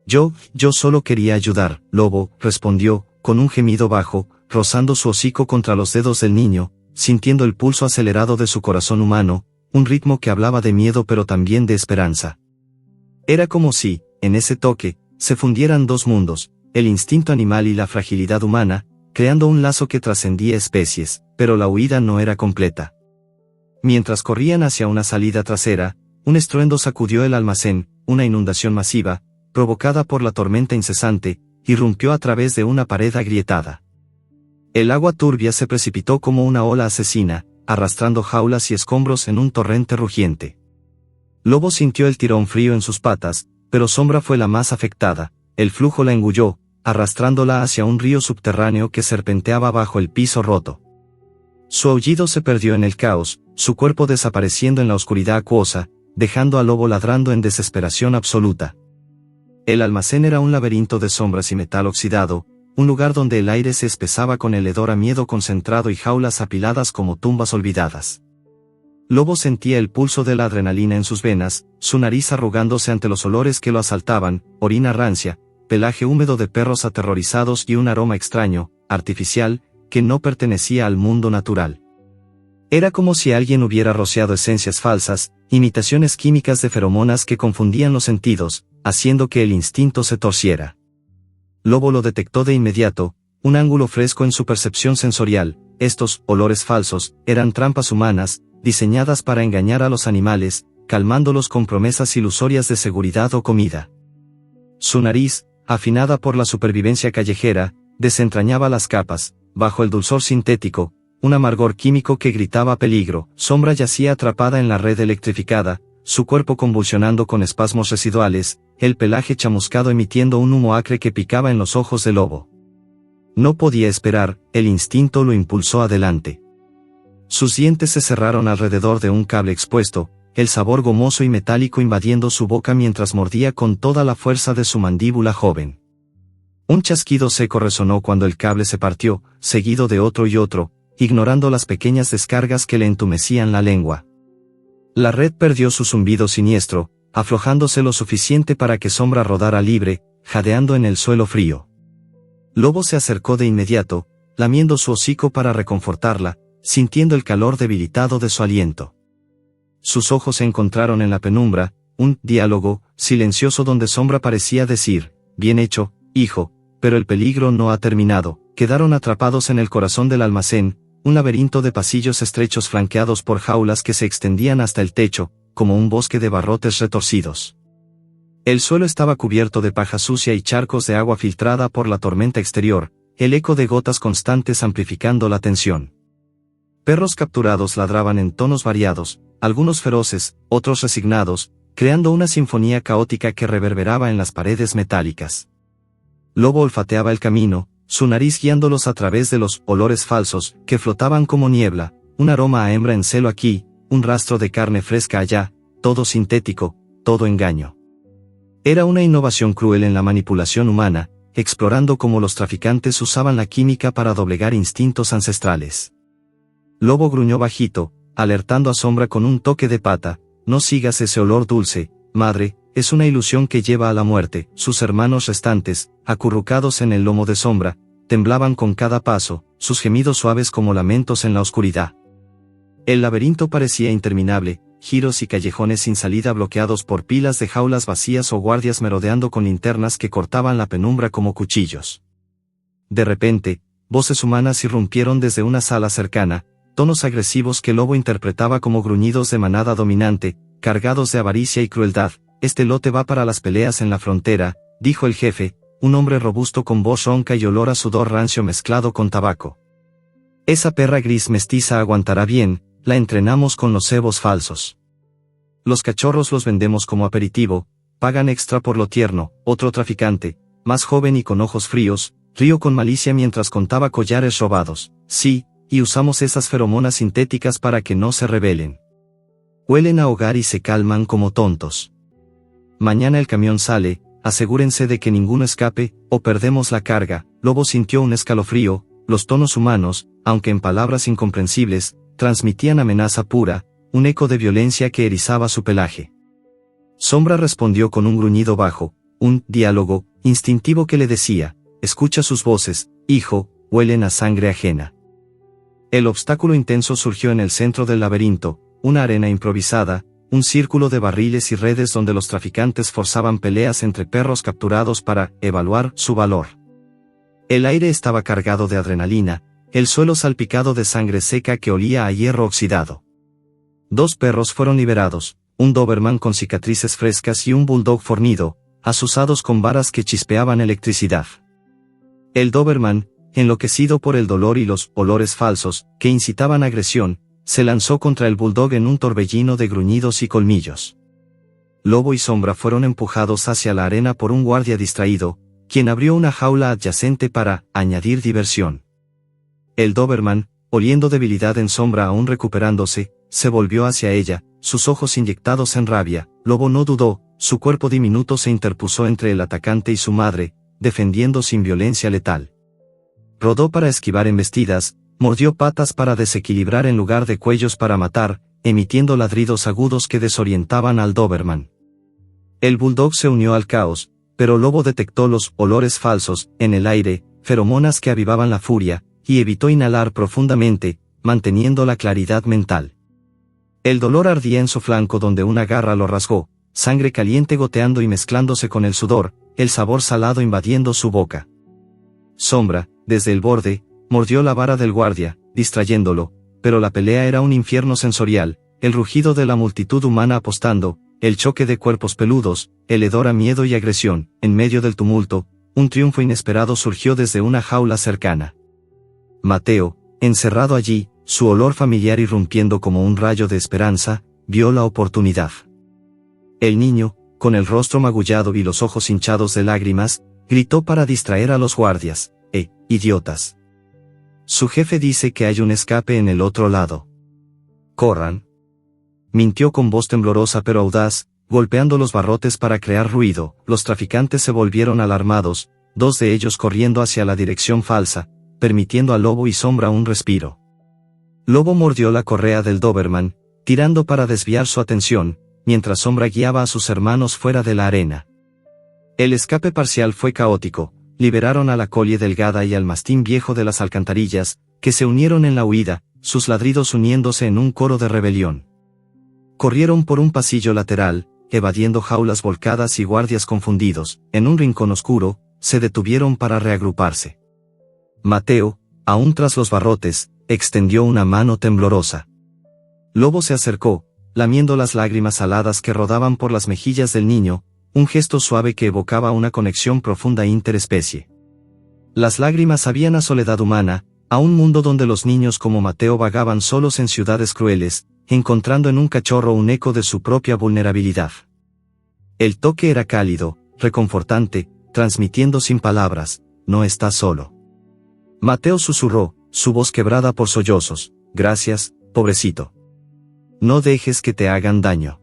Yo solo quería ayudar. Lobo respondió, con un gemido bajo, rozando su hocico contra los dedos del niño, sintiendo el pulso acelerado de su corazón humano, un ritmo que hablaba de miedo pero también de esperanza. Era como si, en ese toque, se fundieran dos mundos, el instinto animal y la fragilidad humana, creando un lazo que trascendía especies, pero la huida no era completa. Mientras corrían hacia una salida trasera, un estruendo sacudió el almacén. Una inundación masiva, provocada por la tormenta incesante, irrumpió a través de una pared agrietada. El agua turbia se precipitó como una ola asesina, arrastrando jaulas y escombros en un torrente rugiente. Lobo sintió el tirón frío en sus patas, pero Sombra fue la más afectada. El flujo la engulló, arrastrándola hacia un río subterráneo que serpenteaba bajo el piso roto. Su aullido se perdió en el caos, su cuerpo desapareciendo en la oscuridad acuosa, dejando a Lobo ladrando en desesperación absoluta. El almacén era un laberinto de sombras y metal oxidado, un lugar donde el aire se espesaba con el hedor a miedo concentrado y jaulas apiladas como tumbas olvidadas. Lobo sentía el pulso de la adrenalina en sus venas, su nariz arrugándose ante los olores que lo asaltaban: orina rancia, pelaje húmedo de perros aterrorizados y un aroma extraño, artificial, que no pertenecía al mundo natural. Era como si alguien hubiera rociado esencias falsas, imitaciones químicas de feromonas que confundían los sentidos, haciendo que el instinto se torciera. Lobo lo detectó de inmediato, un ángulo fresco en su percepción sensorial. Estos olores falsos eran trampas humanas, diseñadas para engañar a los animales, calmándolos con promesas ilusorias de seguridad o comida. Su nariz, afinada por la supervivencia callejera, desentrañaba las capas. Bajo el dulzor sintético, un amargor químico que gritaba peligro. Sombra yacía atrapada en la red electrificada, su cuerpo convulsionando con espasmos residuales, el pelaje chamuscado emitiendo un humo acre que picaba en los ojos de Lobo. No podía esperar, el instinto lo impulsó adelante. Sus dientes se cerraron alrededor de un cable expuesto, el sabor gomoso y metálico invadiendo su boca mientras mordía con toda la fuerza de su mandíbula joven. Un chasquido seco resonó cuando el cable se partió, seguido de otro y otro, ignorando las pequeñas descargas que le entumecían la lengua. La red perdió su zumbido siniestro, aflojándose lo suficiente para que Sombra rodara libre, jadeando en el suelo frío. Lobo se acercó de inmediato, lamiendo su hocico para reconfortarla, sintiendo el calor debilitado de su aliento. Sus ojos se encontraron en la penumbra, un diálogo silencioso donde Sombra parecía decir: bien hecho, hijo, pero el peligro no ha terminado. Quedaron atrapados en el corazón del almacén, un laberinto de pasillos estrechos flanqueados por jaulas que se extendían hasta el techo, como un bosque de barrotes retorcidos. El suelo estaba cubierto de paja sucia y charcos de agua filtrada por la tormenta exterior, el eco de gotas constantes amplificando la tensión. Perros capturados ladraban en tonos variados, algunos feroces, otros resignados, creando una sinfonía caótica que reverberaba en las paredes metálicas. Lobo olfateaba el camino, su nariz guiándolos a través de los olores falsos, que flotaban como niebla, un aroma a hembra en celo aquí, un rastro de carne fresca allá, todo sintético, todo engaño. Era una innovación cruel en la manipulación humana, explorando cómo los traficantes usaban la química para doblegar instintos ancestrales. Lobo gruñó bajito, alertando a Sombra con un toque de pata: no sigas ese olor dulce, madre, es una ilusión que lleva a la muerte. Sus hermanos restantes, acurrucados en el lomo de Sombra, temblaban con cada paso, sus gemidos suaves como lamentos en la oscuridad. El laberinto parecía interminable, giros y callejones sin salida bloqueados por pilas de jaulas vacías o guardias merodeando con linternas que cortaban la penumbra como cuchillos. De repente, voces humanas irrumpieron desde una sala cercana, tonos agresivos que Lobo interpretaba como gruñidos de manada dominante, cargados de avaricia y crueldad. «Este lote va para las peleas en la frontera», dijo el jefe, un hombre robusto con voz ronca y olor a sudor rancio mezclado con tabaco. «Esa perra gris mestiza aguantará bien, la entrenamos con los cebos falsos. Los cachorros los vendemos como aperitivo, pagan extra por lo tierno». Otro traficante, más joven y con ojos fríos, rió con malicia mientras contaba collares robados. «Sí, y usamos esas feromonas sintéticas para que no se rebelen. Huelen a hogar y se calman como tontos. Mañana el camión sale, asegúrense de que ninguno escape, o perdemos la carga». Lobo sintió un escalofrío. Los tonos humanos, aunque en palabras incomprensibles, transmitían amenaza pura, un eco de violencia que erizaba su pelaje. Sombra respondió con un gruñido bajo, un diálogo instintivo que le decía: «Escucha sus voces, hijo, huelen a sangre ajena». El obstáculo intenso surgió en el centro del laberinto, una arena improvisada, un círculo de barriles y redes donde los traficantes forzaban peleas entre perros capturados para evaluar su valor. El aire estaba cargado de adrenalina, el suelo salpicado de sangre seca que olía a hierro oxidado. 2 perros fueron liberados, un Doberman con cicatrices frescas y un bulldog fornido, azuzados con varas que chispeaban electricidad. El Doberman, enloquecido por el dolor y los olores falsos, que incitaban agresión, se lanzó contra el bulldog en un torbellino de gruñidos y colmillos. Lobo y Sombra fueron empujados hacia la arena por un guardia distraído, quien abrió una jaula adyacente para añadir diversión. El Doberman, oliendo debilidad en Sombra aún recuperándose, se volvió hacia ella, sus ojos inyectados en rabia. Lobo no dudó, su cuerpo diminuto se interpuso entre el atacante y su madre, defendiendo sin violencia letal. Rodó para esquivar embestidas, mordió patas para desequilibrar en lugar de cuellos para matar, emitiendo ladridos agudos que desorientaban al Doberman. El bulldog se unió al caos, pero Lobo detectó los olores falsos en el aire, feromonas que avivaban la furia, y evitó inhalar profundamente, manteniendo la claridad mental. El dolor ardía en su flanco donde una garra lo rasgó, sangre caliente goteando y mezclándose con el sudor, el sabor salado invadiendo su boca. Sombra, desde el borde, mordió la vara del guardia, distrayéndolo, pero la pelea era un infierno sensorial, el rugido de la multitud humana apostando, el choque de cuerpos peludos, el hedor a miedo y agresión. En medio del tumulto, un triunfo inesperado surgió desde una jaula cercana. Mateo, encerrado allí, su olor familiar irrumpiendo como un rayo de esperanza, vio la oportunidad. El niño, con el rostro magullado y los ojos hinchados de lágrimas, gritó para distraer a los guardias: idiotas. Su jefe dice que hay un escape en el otro lado. Corran. Mintió con voz temblorosa pero audaz, golpeando los barrotes para crear ruido. Los traficantes se volvieron alarmados, 2 de ellos corriendo hacia la dirección falsa, permitiendo a Lobo y Sombra un respiro. Lobo mordió la correa del Doberman, tirando para desviar su atención, mientras Sombra guiaba a sus hermanos fuera de la arena. El escape parcial fue caótico. Liberaron a la colie delgada y al mastín viejo de las alcantarillas, que se unieron en la huida, sus ladridos uniéndose en un coro de rebelión. Corrieron por un pasillo lateral, evadiendo jaulas volcadas y guardias confundidos. En un rincón oscuro, se detuvieron para reagruparse. Mateo, aún tras los barrotes, extendió una mano temblorosa. Lobo se acercó, lamiendo las lágrimas saladas que rodaban por las mejillas del niño, un gesto suave que evocaba una conexión profunda interespecie. Las lágrimas sabían a soledad humana, a un mundo donde los niños como Mateo vagaban solos en ciudades crueles, encontrando en un cachorro un eco de su propia vulnerabilidad. El toque era cálido, reconfortante, transmitiendo sin palabras: no estás solo. Mateo susurró, su voz quebrada por sollozos: gracias, pobrecito. No dejes que te hagan daño.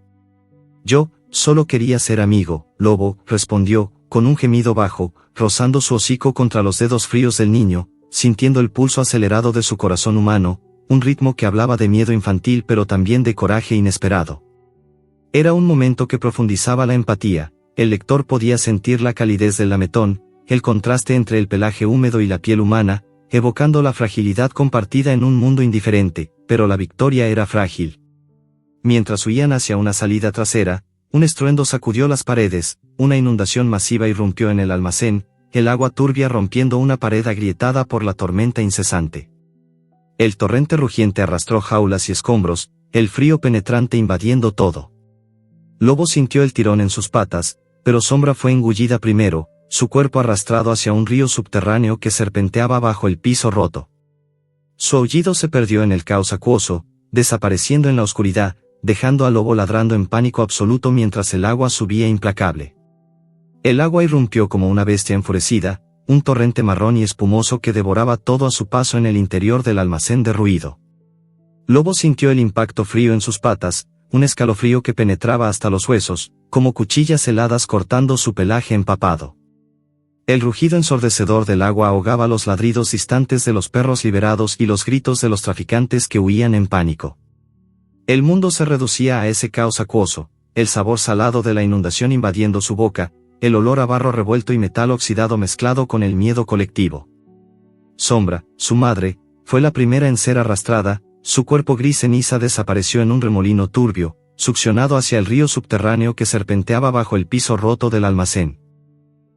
Yo solo quería ser amigo. Lobo respondió, con un gemido bajo, rozando su hocico contra los dedos fríos del niño, sintiendo el pulso acelerado de su corazón humano, un ritmo que hablaba de miedo infantil pero también de coraje inesperado. Era un momento que profundizaba la empatía. El lector podía sentir la calidez del lametón, el contraste entre el pelaje húmedo y la piel humana, evocando la fragilidad compartida en un mundo indiferente, pero la victoria era frágil. Mientras huían hacia una salida trasera, un estruendo sacudió las paredes, una inundación masiva irrumpió en el almacén, el agua turbia rompiendo una pared agrietada por la tormenta incesante. El torrente rugiente arrastró jaulas y escombros, el frío penetrante invadiendo todo. Lobo sintió el tirón en sus patas, pero Sombra fue engullida primero, su cuerpo arrastrado hacia un río subterráneo que serpenteaba bajo el piso roto. Su aullido se perdió en el caos acuoso, desapareciendo en la oscuridad, dejando al lobo ladrando en pánico absoluto mientras el agua subía implacable. El agua irrumpió como una bestia enfurecida, un torrente marrón y espumoso que devoraba todo a su paso en el interior del almacén derruido. Lobo sintió el impacto frío en sus patas, un escalofrío que penetraba hasta los huesos, como cuchillas heladas cortando su pelaje empapado. El rugido ensordecedor del agua ahogaba los ladridos distantes de los perros liberados y los gritos de los traficantes que huían en pánico. El mundo se reducía a ese caos acuoso, el sabor salado de la inundación invadiendo su boca, el olor a barro revuelto y metal oxidado mezclado con el miedo colectivo. Sombra, su madre, fue la primera en ser arrastrada, su cuerpo gris ceniza desapareció en un remolino turbio, succionado hacia el río subterráneo que serpenteaba bajo el piso roto del almacén.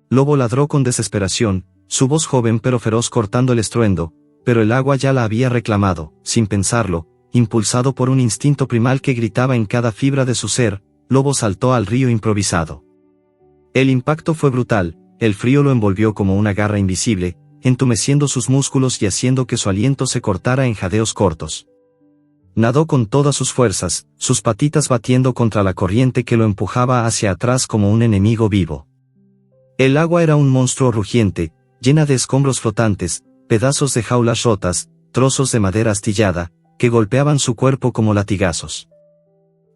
Lobo ladró con desesperación, su voz joven pero feroz cortando el estruendo, pero el agua ya la había reclamado, sin pensarlo, impulsado por un instinto primal que gritaba en cada fibra de su ser. Lobo saltó al río improvisado. El impacto fue brutal, el frío lo envolvió como una garra invisible, entumeciendo sus músculos y haciendo que su aliento se cortara en jadeos cortos. Nadó con todas sus fuerzas, sus patitas batiendo contra la corriente que lo empujaba hacia atrás como un enemigo vivo. El agua era un monstruo rugiente, llena de escombros flotantes, pedazos de jaulas rotas, trozos de madera astillada, que golpeaban su cuerpo como latigazos.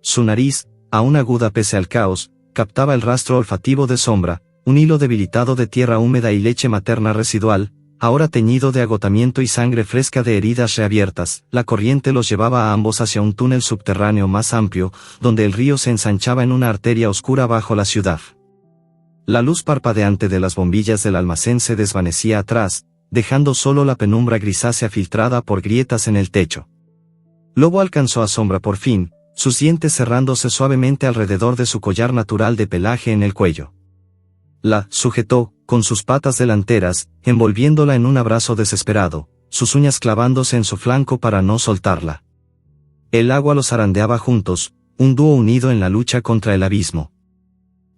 Su nariz, aún aguda pese al caos, captaba el rastro olfativo de Sombra, un hilo debilitado de tierra húmeda y leche materna residual, ahora teñido de agotamiento y sangre fresca de heridas reabiertas. La corriente los llevaba a ambos hacia un túnel subterráneo más amplio, donde el río se ensanchaba en una arteria oscura bajo la ciudad. La luz parpadeante de las bombillas del almacén se desvanecía atrás, dejando solo la penumbra grisácea filtrada por grietas en el techo. Lobo alcanzó a Sombra por fin, sus dientes cerrándose suavemente alrededor de su collar natural de pelaje en el cuello. La sujetó, con sus patas delanteras, envolviéndola en un abrazo desesperado, sus uñas clavándose en su flanco para no soltarla. El agua los zarandeaba juntos, un dúo unido en la lucha contra el abismo.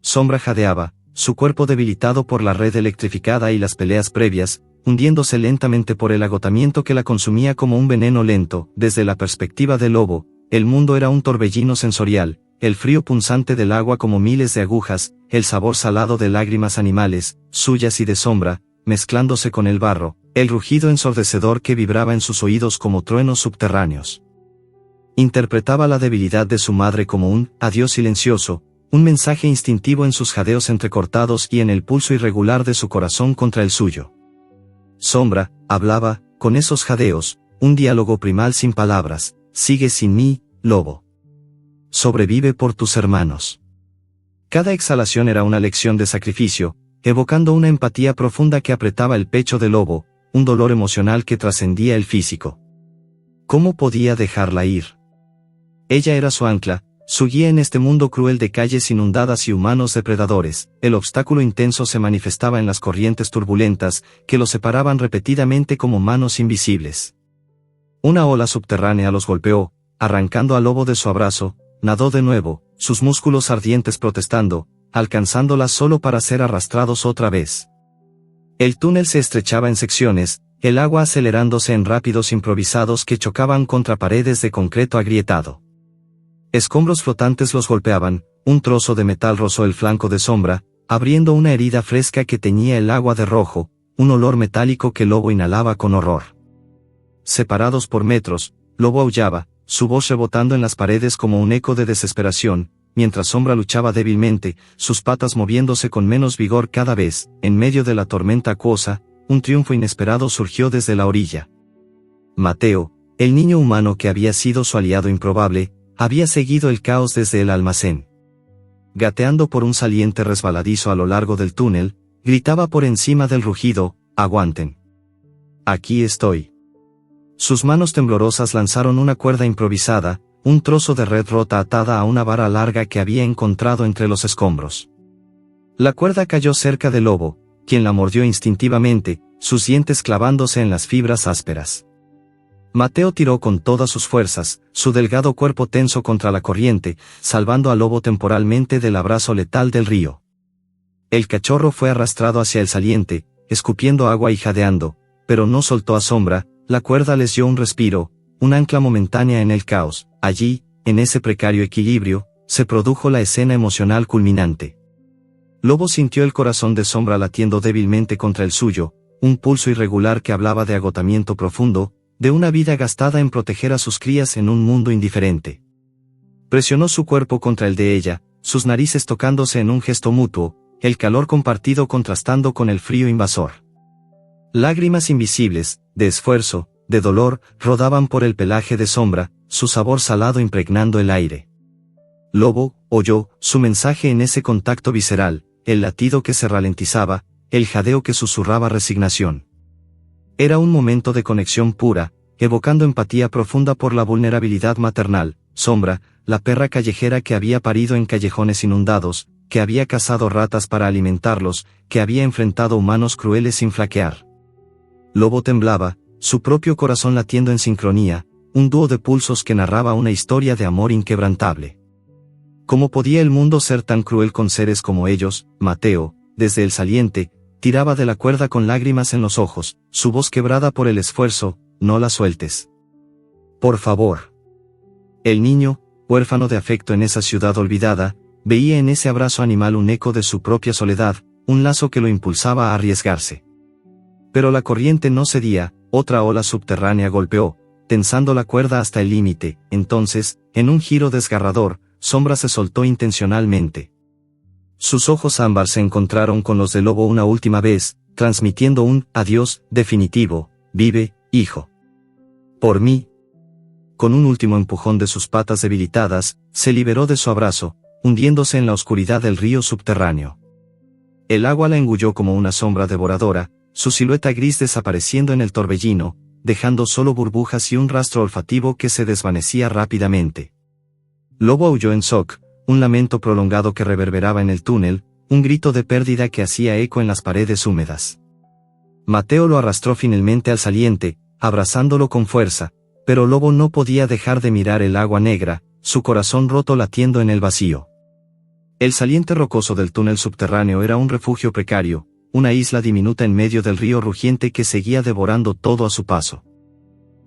Sombra jadeaba, su cuerpo debilitado por la red electrificada y las peleas previas, hundiéndose lentamente por el agotamiento que la consumía como un veneno lento. Desde la perspectiva del lobo, el mundo era un torbellino sensorial, el frío punzante del agua como miles de agujas, el sabor salado de lágrimas animales, suyas y de Sombra, mezclándose con el barro, el rugido ensordecedor que vibraba en sus oídos como truenos subterráneos. Interpretaba la debilidad de su madre como un adiós silencioso, un mensaje instintivo en sus jadeos entrecortados y en el pulso irregular de su corazón contra el suyo. Sombra, hablaba, con esos jadeos, un diálogo primal sin palabras: sigue sin mí, lobo. Sobrevive por tus hermanos. Cada exhalación era una lección de sacrificio, evocando una empatía profunda que apretaba el pecho del lobo, un dolor emocional que trascendía el físico. ¿Cómo podía dejarla ir? Ella era su ancla, su guía en este mundo cruel de calles inundadas y humanos depredadores. El obstáculo intenso se manifestaba en las corrientes turbulentas, que los separaban repetidamente como manos invisibles. Una ola subterránea los golpeó, arrancando al lobo de su abrazo. Nadó de nuevo, sus músculos ardientes protestando, alcanzándola solo para ser arrastrados otra vez. El túnel se estrechaba en secciones, el agua acelerándose en rápidos improvisados que chocaban contra paredes de concreto agrietado. Escombros flotantes los golpeaban, un trozo de metal rozó el flanco de Sombra, abriendo una herida fresca que teñía el agua de rojo, un olor metálico que Lobo inhalaba con horror. Separados por metros, Lobo aullaba, su voz rebotando en las paredes como un eco de desesperación, mientras Sombra luchaba débilmente, sus patas moviéndose con menos vigor cada vez. En medio de la tormenta acuosa, un triunfo inesperado surgió desde la orilla. Mateo, el niño humano que había sido su aliado improbable, había seguido el caos desde el almacén. Gateando por un saliente resbaladizo a lo largo del túnel, gritaba por encima del rugido: «¡Aguanten! Aquí estoy». Sus manos temblorosas lanzaron una cuerda improvisada, un trozo de red rota atada a una vara larga que había encontrado entre los escombros. La cuerda cayó cerca del lobo, quien la mordió instintivamente, sus dientes clavándose en las fibras ásperas. Mateo tiró con todas sus fuerzas, su delgado cuerpo tenso contra la corriente, salvando al lobo temporalmente del abrazo letal del río. El cachorro fue arrastrado hacia el saliente, escupiendo agua y jadeando, pero no soltó a Sombra. La cuerda les dio un respiro, un ancla momentánea en el caos. Allí, en ese precario equilibrio, se produjo la escena emocional culminante. Lobo sintió el corazón de Sombra latiendo débilmente contra el suyo, un pulso irregular que hablaba de agotamiento profundo, de una vida gastada en proteger a sus crías en un mundo indiferente. Presionó su cuerpo contra el de ella, sus narices tocándose en un gesto mutuo, el calor compartido contrastando con el frío invasor. Lágrimas invisibles, de esfuerzo, de dolor, rodaban por el pelaje de Sombra, su sabor salado impregnando el aire. Lobo oyó su mensaje en ese contacto visceral, el latido que se ralentizaba, el jadeo que susurraba resignación. Era un momento de conexión pura, evocando empatía profunda por la vulnerabilidad maternal. Sombra, la perra callejera que había parido en callejones inundados, que había cazado ratas para alimentarlos, que había enfrentado humanos crueles sin flaquear. Lobo temblaba, su propio corazón latiendo en sincronía, un dúo de pulsos que narraba una historia de amor inquebrantable. ¿Cómo podía el mundo ser tan cruel con seres como ellos? Mateo, desde el saliente, tiraba de la cuerda con lágrimas en los ojos, su voz quebrada por el esfuerzo. No la sueltes. Por favor. El niño, huérfano de afecto en esa ciudad olvidada, veía en ese abrazo animal un eco de su propia soledad, un lazo que lo impulsaba a arriesgarse. Pero la corriente no cedía, otra ola subterránea golpeó, tensando la cuerda hasta el límite. Entonces, en un giro desgarrador, Sombra se soltó intencionalmente. Sus ojos ámbar se encontraron con los de Lobo una última vez, transmitiendo un adiós definitivo. Vive, hijo. Por mí. Con un último empujón de sus patas debilitadas, se liberó de su abrazo, hundiéndose en la oscuridad del río subterráneo. El agua la engulló como una sombra devoradora, su silueta gris desapareciendo en el torbellino, dejando solo burbujas y un rastro olfativo que se desvanecía rápidamente. Lobo aulló en shock, un lamento prolongado que reverberaba en el túnel, un grito de pérdida que hacía eco en las paredes húmedas. Mateo lo arrastró finalmente al saliente, abrazándolo con fuerza, pero Lobo no podía dejar de mirar el agua negra, su corazón roto latiendo en el vacío. El saliente rocoso del túnel subterráneo era un refugio precario, una isla diminuta en medio del río rugiente que seguía devorando todo a su paso.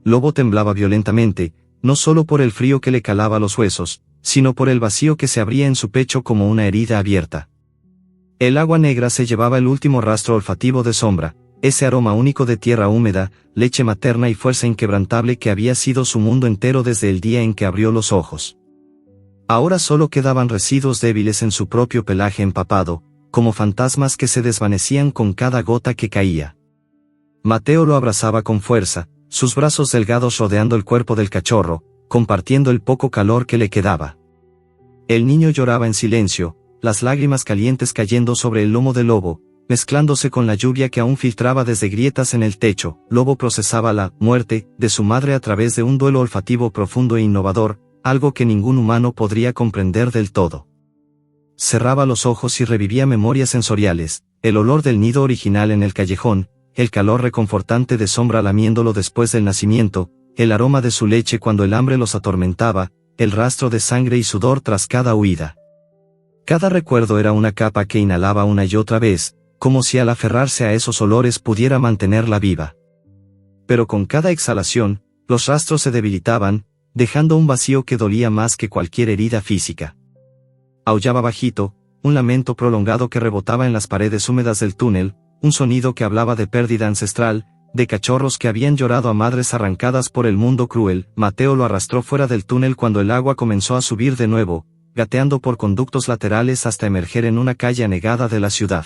Lobo temblaba violentamente, no solo por el frío que le calaba los huesos, sino por el vacío que se abría en su pecho como una herida abierta. El agua negra se llevaba el último rastro olfativo de Sombra, ese aroma único de tierra húmeda, leche materna y fuerza inquebrantable que había sido su mundo entero desde el día en que abrió los ojos. Ahora solo quedaban residuos débiles en su propio pelaje empapado, como fantasmas que se desvanecían con cada gota que caía. Mateo lo abrazaba con fuerza, sus brazos delgados rodeando el cuerpo del cachorro, compartiendo el poco calor que le quedaba. El niño lloraba en silencio, las lágrimas calientes cayendo sobre el lomo del Lobo, mezclándose con la lluvia que aún filtraba desde grietas en el techo. Lobo procesaba la muerte de su madre a través de un duelo olfativo profundo e innovador, algo que ningún humano podría comprender del todo. Cerraba los ojos y revivía memorias sensoriales, el olor del nido original en el callejón, el calor reconfortante de Sombra lamiéndolo después del nacimiento, el aroma de su leche cuando el hambre los atormentaba, el rastro de sangre y sudor tras cada huida. Cada recuerdo era una capa que inhalaba una y otra vez, como si al aferrarse a esos olores pudiera mantenerla viva. Pero con cada exhalación, los rastros se debilitaban, dejando un vacío que dolía más que cualquier herida física. Aullaba bajito, un lamento prolongado que rebotaba en las paredes húmedas del túnel, un sonido que hablaba de pérdida ancestral, de cachorros que habían llorado a madres arrancadas por el mundo cruel. Mateo lo arrastró fuera del túnel cuando el agua comenzó a subir de nuevo, gateando por conductos laterales hasta emerger en una calle anegada de la ciudad.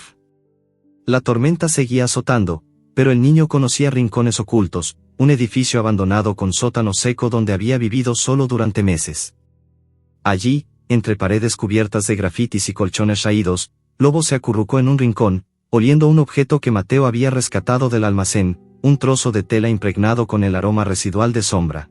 La tormenta seguía azotando, pero el niño conocía rincones ocultos, un edificio abandonado con sótano seco donde había vivido solo durante meses. Allí, entre paredes cubiertas de grafitis y colchones raídos, Lobo se acurrucó en un rincón, oliendo un objeto que Mateo había rescatado del almacén, un trozo de tela impregnado con el aroma residual de Sombra.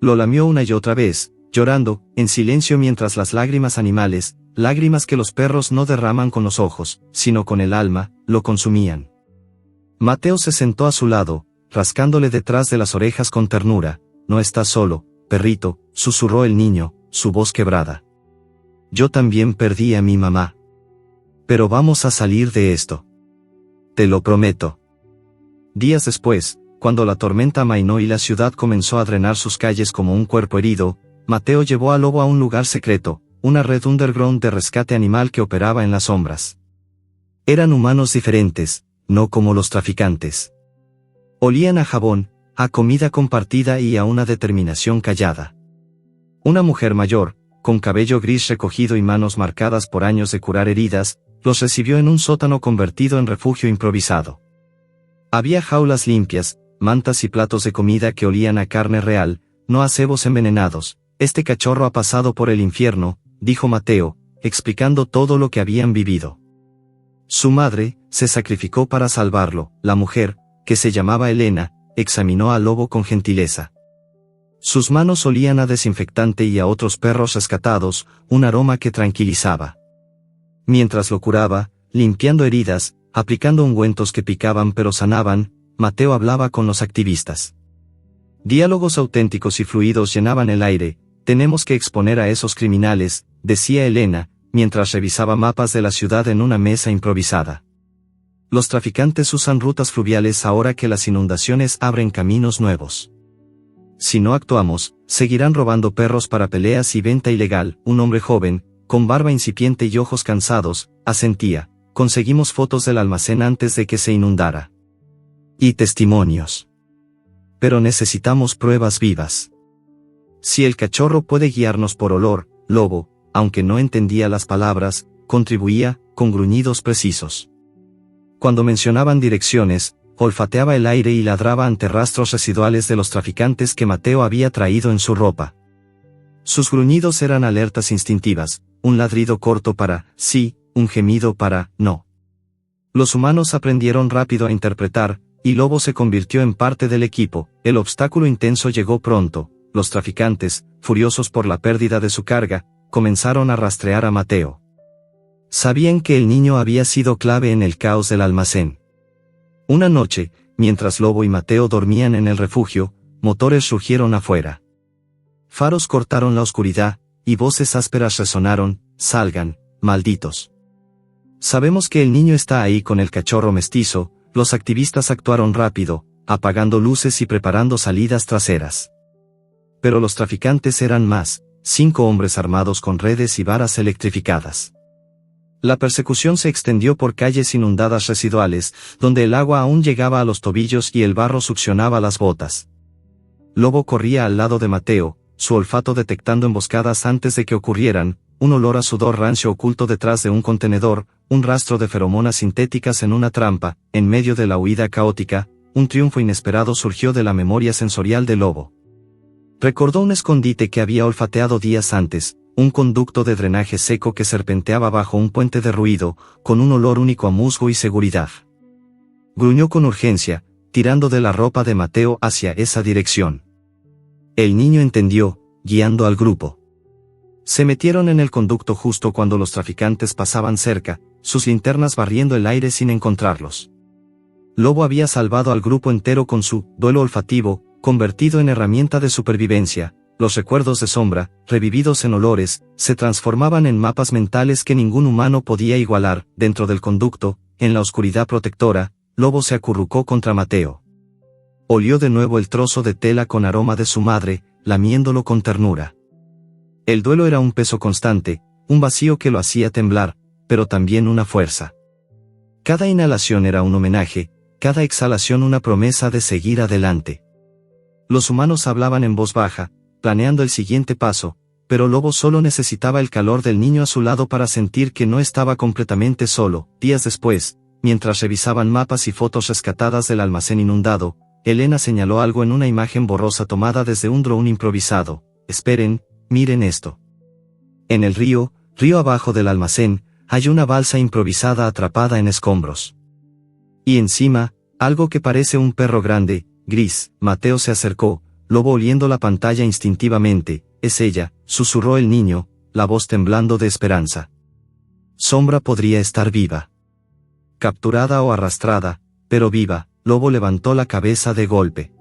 Lo lamió una y otra vez, llorando, en silencio mientras las lágrimas animales, lágrimas que los perros no derraman con los ojos, sino con el alma, lo consumían. Mateo se sentó a su lado, rascándole detrás de las orejas con ternura. No estás solo, perrito, susurró el niño, su voz quebrada. Yo también perdí a mi mamá. Pero vamos a salir de esto. Te lo prometo. Días después, cuando la tormenta amainó y la ciudad comenzó a drenar sus calles como un cuerpo herido, Mateo llevó a Lobo a un lugar secreto, una red underground de rescate animal que operaba en las sombras. Eran humanos diferentes, no como los traficantes. Olían a jabón, a comida compartida y a una determinación callada. Una mujer mayor, con cabello gris recogido y manos marcadas por años de curar heridas, los recibió en un sótano convertido en refugio improvisado. Había jaulas limpias, mantas y platos de comida que olían a carne real, no a cebos envenenados. Este cachorro ha pasado por el infierno, dijo Mateo, explicando todo lo que habían vivido. Su madre se sacrificó para salvarlo. La mujer, que se llamaba Elena, examinó al lobo con gentileza. Sus manos olían a desinfectante y a otros perros rescatados, un aroma que tranquilizaba. Mientras lo curaba, limpiando heridas, aplicando ungüentos que picaban pero sanaban, Mateo hablaba con los activistas. Diálogos auténticos y fluidos llenaban el aire. Tenemos que exponer a esos criminales, decía Elena, mientras revisaba mapas de la ciudad en una mesa improvisada. Los traficantes usan rutas fluviales ahora que las inundaciones abren caminos nuevos. Si no actuamos, seguirán robando perros para peleas y venta ilegal. Un hombre joven, con barba incipiente y ojos cansados, asentía. Conseguimos fotos del almacén antes de que se inundara. Y testimonios. Pero necesitamos pruebas vivas. Si el cachorro puede guiarnos por olor, Lobo, aunque no entendía las palabras, contribuía, con gruñidos precisos. Cuando mencionaban direcciones, olfateaba el aire y ladraba ante rastros residuales de los traficantes que Mateo había traído en su ropa. Sus gruñidos eran alertas instintivas, un ladrido corto para sí, un gemido para no. Los humanos aprendieron rápido a interpretar, y Lobo se convirtió en parte del equipo. El obstáculo intenso llegó pronto. Los traficantes, furiosos por la pérdida de su carga, comenzaron a rastrear a Mateo. Sabían que el niño había sido clave en el caos del almacén. Una noche, mientras Lobo y Mateo dormían en el refugio, motores rugieron afuera. Faros cortaron la oscuridad, y voces ásperas resonaron: salgan, malditos. Sabemos que el niño está ahí con el cachorro mestizo. Los activistas actuaron rápido, apagando luces y preparando salidas traseras. Pero los traficantes eran más, 5 hombres armados con redes y varas electrificadas. La persecución se extendió por calles inundadas residuales, donde el agua aún llegaba a los tobillos y el barro succionaba las botas. Lobo corría al lado de Mateo, su olfato detectando emboscadas antes de que ocurrieran, un olor a sudor rancio oculto detrás de un contenedor, un rastro de feromonas sintéticas en una trampa. En medio de la huida caótica, un triunfo inesperado surgió de la memoria sensorial de Lobo. Recordó un escondite que había olfateado días antes, un conducto de drenaje seco que serpenteaba bajo un puente derruido, con un olor único a musgo y seguridad. Gruñó con urgencia, tirando de la ropa de Mateo hacia esa dirección. El niño entendió, guiando al grupo. Se metieron en el conducto justo cuando los traficantes pasaban cerca, sus linternas barriendo el aire sin encontrarlos. Lobo había salvado al grupo entero con su duelo olfativo, convertido en herramienta de supervivencia. Los recuerdos de sombra, revividos en olores, se transformaban en mapas mentales que ningún humano podía igualar. Dentro del conducto, en la oscuridad protectora, Lobo se acurrucó contra Mateo. Olió de nuevo el trozo de tela con aroma de su madre, lamiéndolo con ternura. El duelo era un peso constante, un vacío que lo hacía temblar, pero también una fuerza. Cada inhalación era un homenaje, cada exhalación una promesa de seguir adelante. Los humanos hablaban en voz baja, planeando el siguiente paso, pero Lobo solo necesitaba el calor del niño a su lado para sentir que no estaba completamente solo. Días después, mientras revisaban mapas y fotos rescatadas del almacén inundado, Elena señaló algo en una imagen borrosa tomada desde un dron improvisado. Esperen, miren esto. En el río abajo del almacén, hay una balsa improvisada atrapada en escombros. Y encima, algo que parece un perro grande, gris. Mateo se acercó, Lobo oliendo la pantalla instintivamente. Es ella, susurró el niño, la voz temblando de esperanza. Sombra podría estar viva. Capturada o arrastrada, pero viva, Lobo levantó la cabeza de golpe.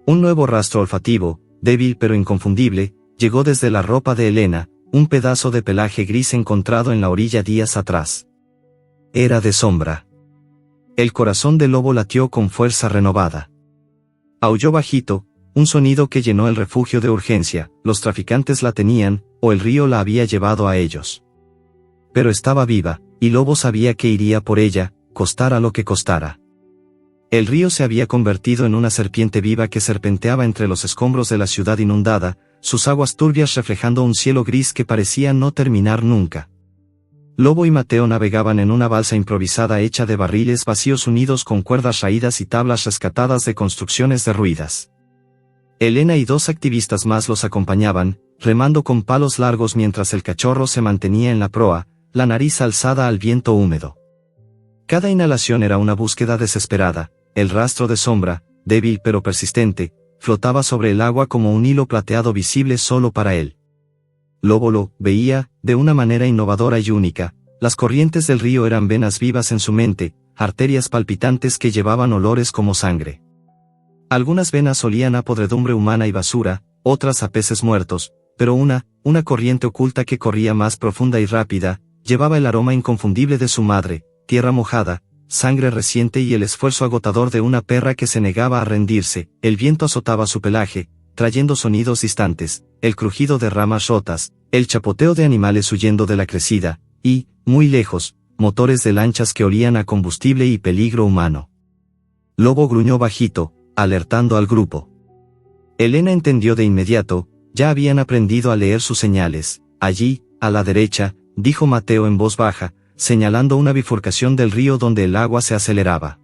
Un nuevo rastro olfativo, débil pero inconfundible, llegó desde la ropa de Helena, un pedazo de pelaje gris encontrado en la orilla días atrás. Era de Sombra. El corazón del lobo latió con fuerza renovada. Aulló bajito, un sonido que llenó el refugio de urgencia. Los traficantes la tenían, o el río la había llevado a ellos. Pero estaba viva, y Lobo sabía que iría por ella, costara lo que costara. El río se había convertido en una serpiente viva que serpenteaba entre los escombros de la ciudad inundada, sus aguas turbias reflejando un cielo gris que parecía no terminar nunca. Lobo y Mateo navegaban en una balsa improvisada hecha de barriles vacíos unidos con cuerdas raídas y tablas rescatadas de construcciones derruidas. Helena y 2 activistas más los acompañaban, remando con palos largos mientras el cachorro se mantenía en la proa, la nariz alzada al viento húmedo. Cada inhalación era una búsqueda desesperada. El rastro de Sombra, débil pero persistente, flotaba sobre el agua como un hilo plateado visible solo para él. Lobo lo veía, de una manera innovadora y única. Las corrientes del río eran venas vivas en su mente, arterias palpitantes que llevaban olores como sangre. Algunas venas olían a podredumbre humana y basura, otras a peces muertos, pero una corriente oculta que corría más profunda y rápida, llevaba el aroma inconfundible de su madre, tierra mojada, sangre reciente y el esfuerzo agotador de una perra que se negaba a rendirse. El viento azotaba su pelaje, trayendo sonidos distantes, el crujido de ramas rotas, el chapoteo de animales huyendo de la crecida, y, muy lejos, motores de lanchas que olían a combustible y peligro humano. Lobo gruñó bajito, alertando al grupo. Helena entendió de inmediato, ya habían aprendido a leer sus señales. Allí, a la derecha, dijo Mateo en voz baja, señalando una bifurcación del río donde el agua se aceleraba.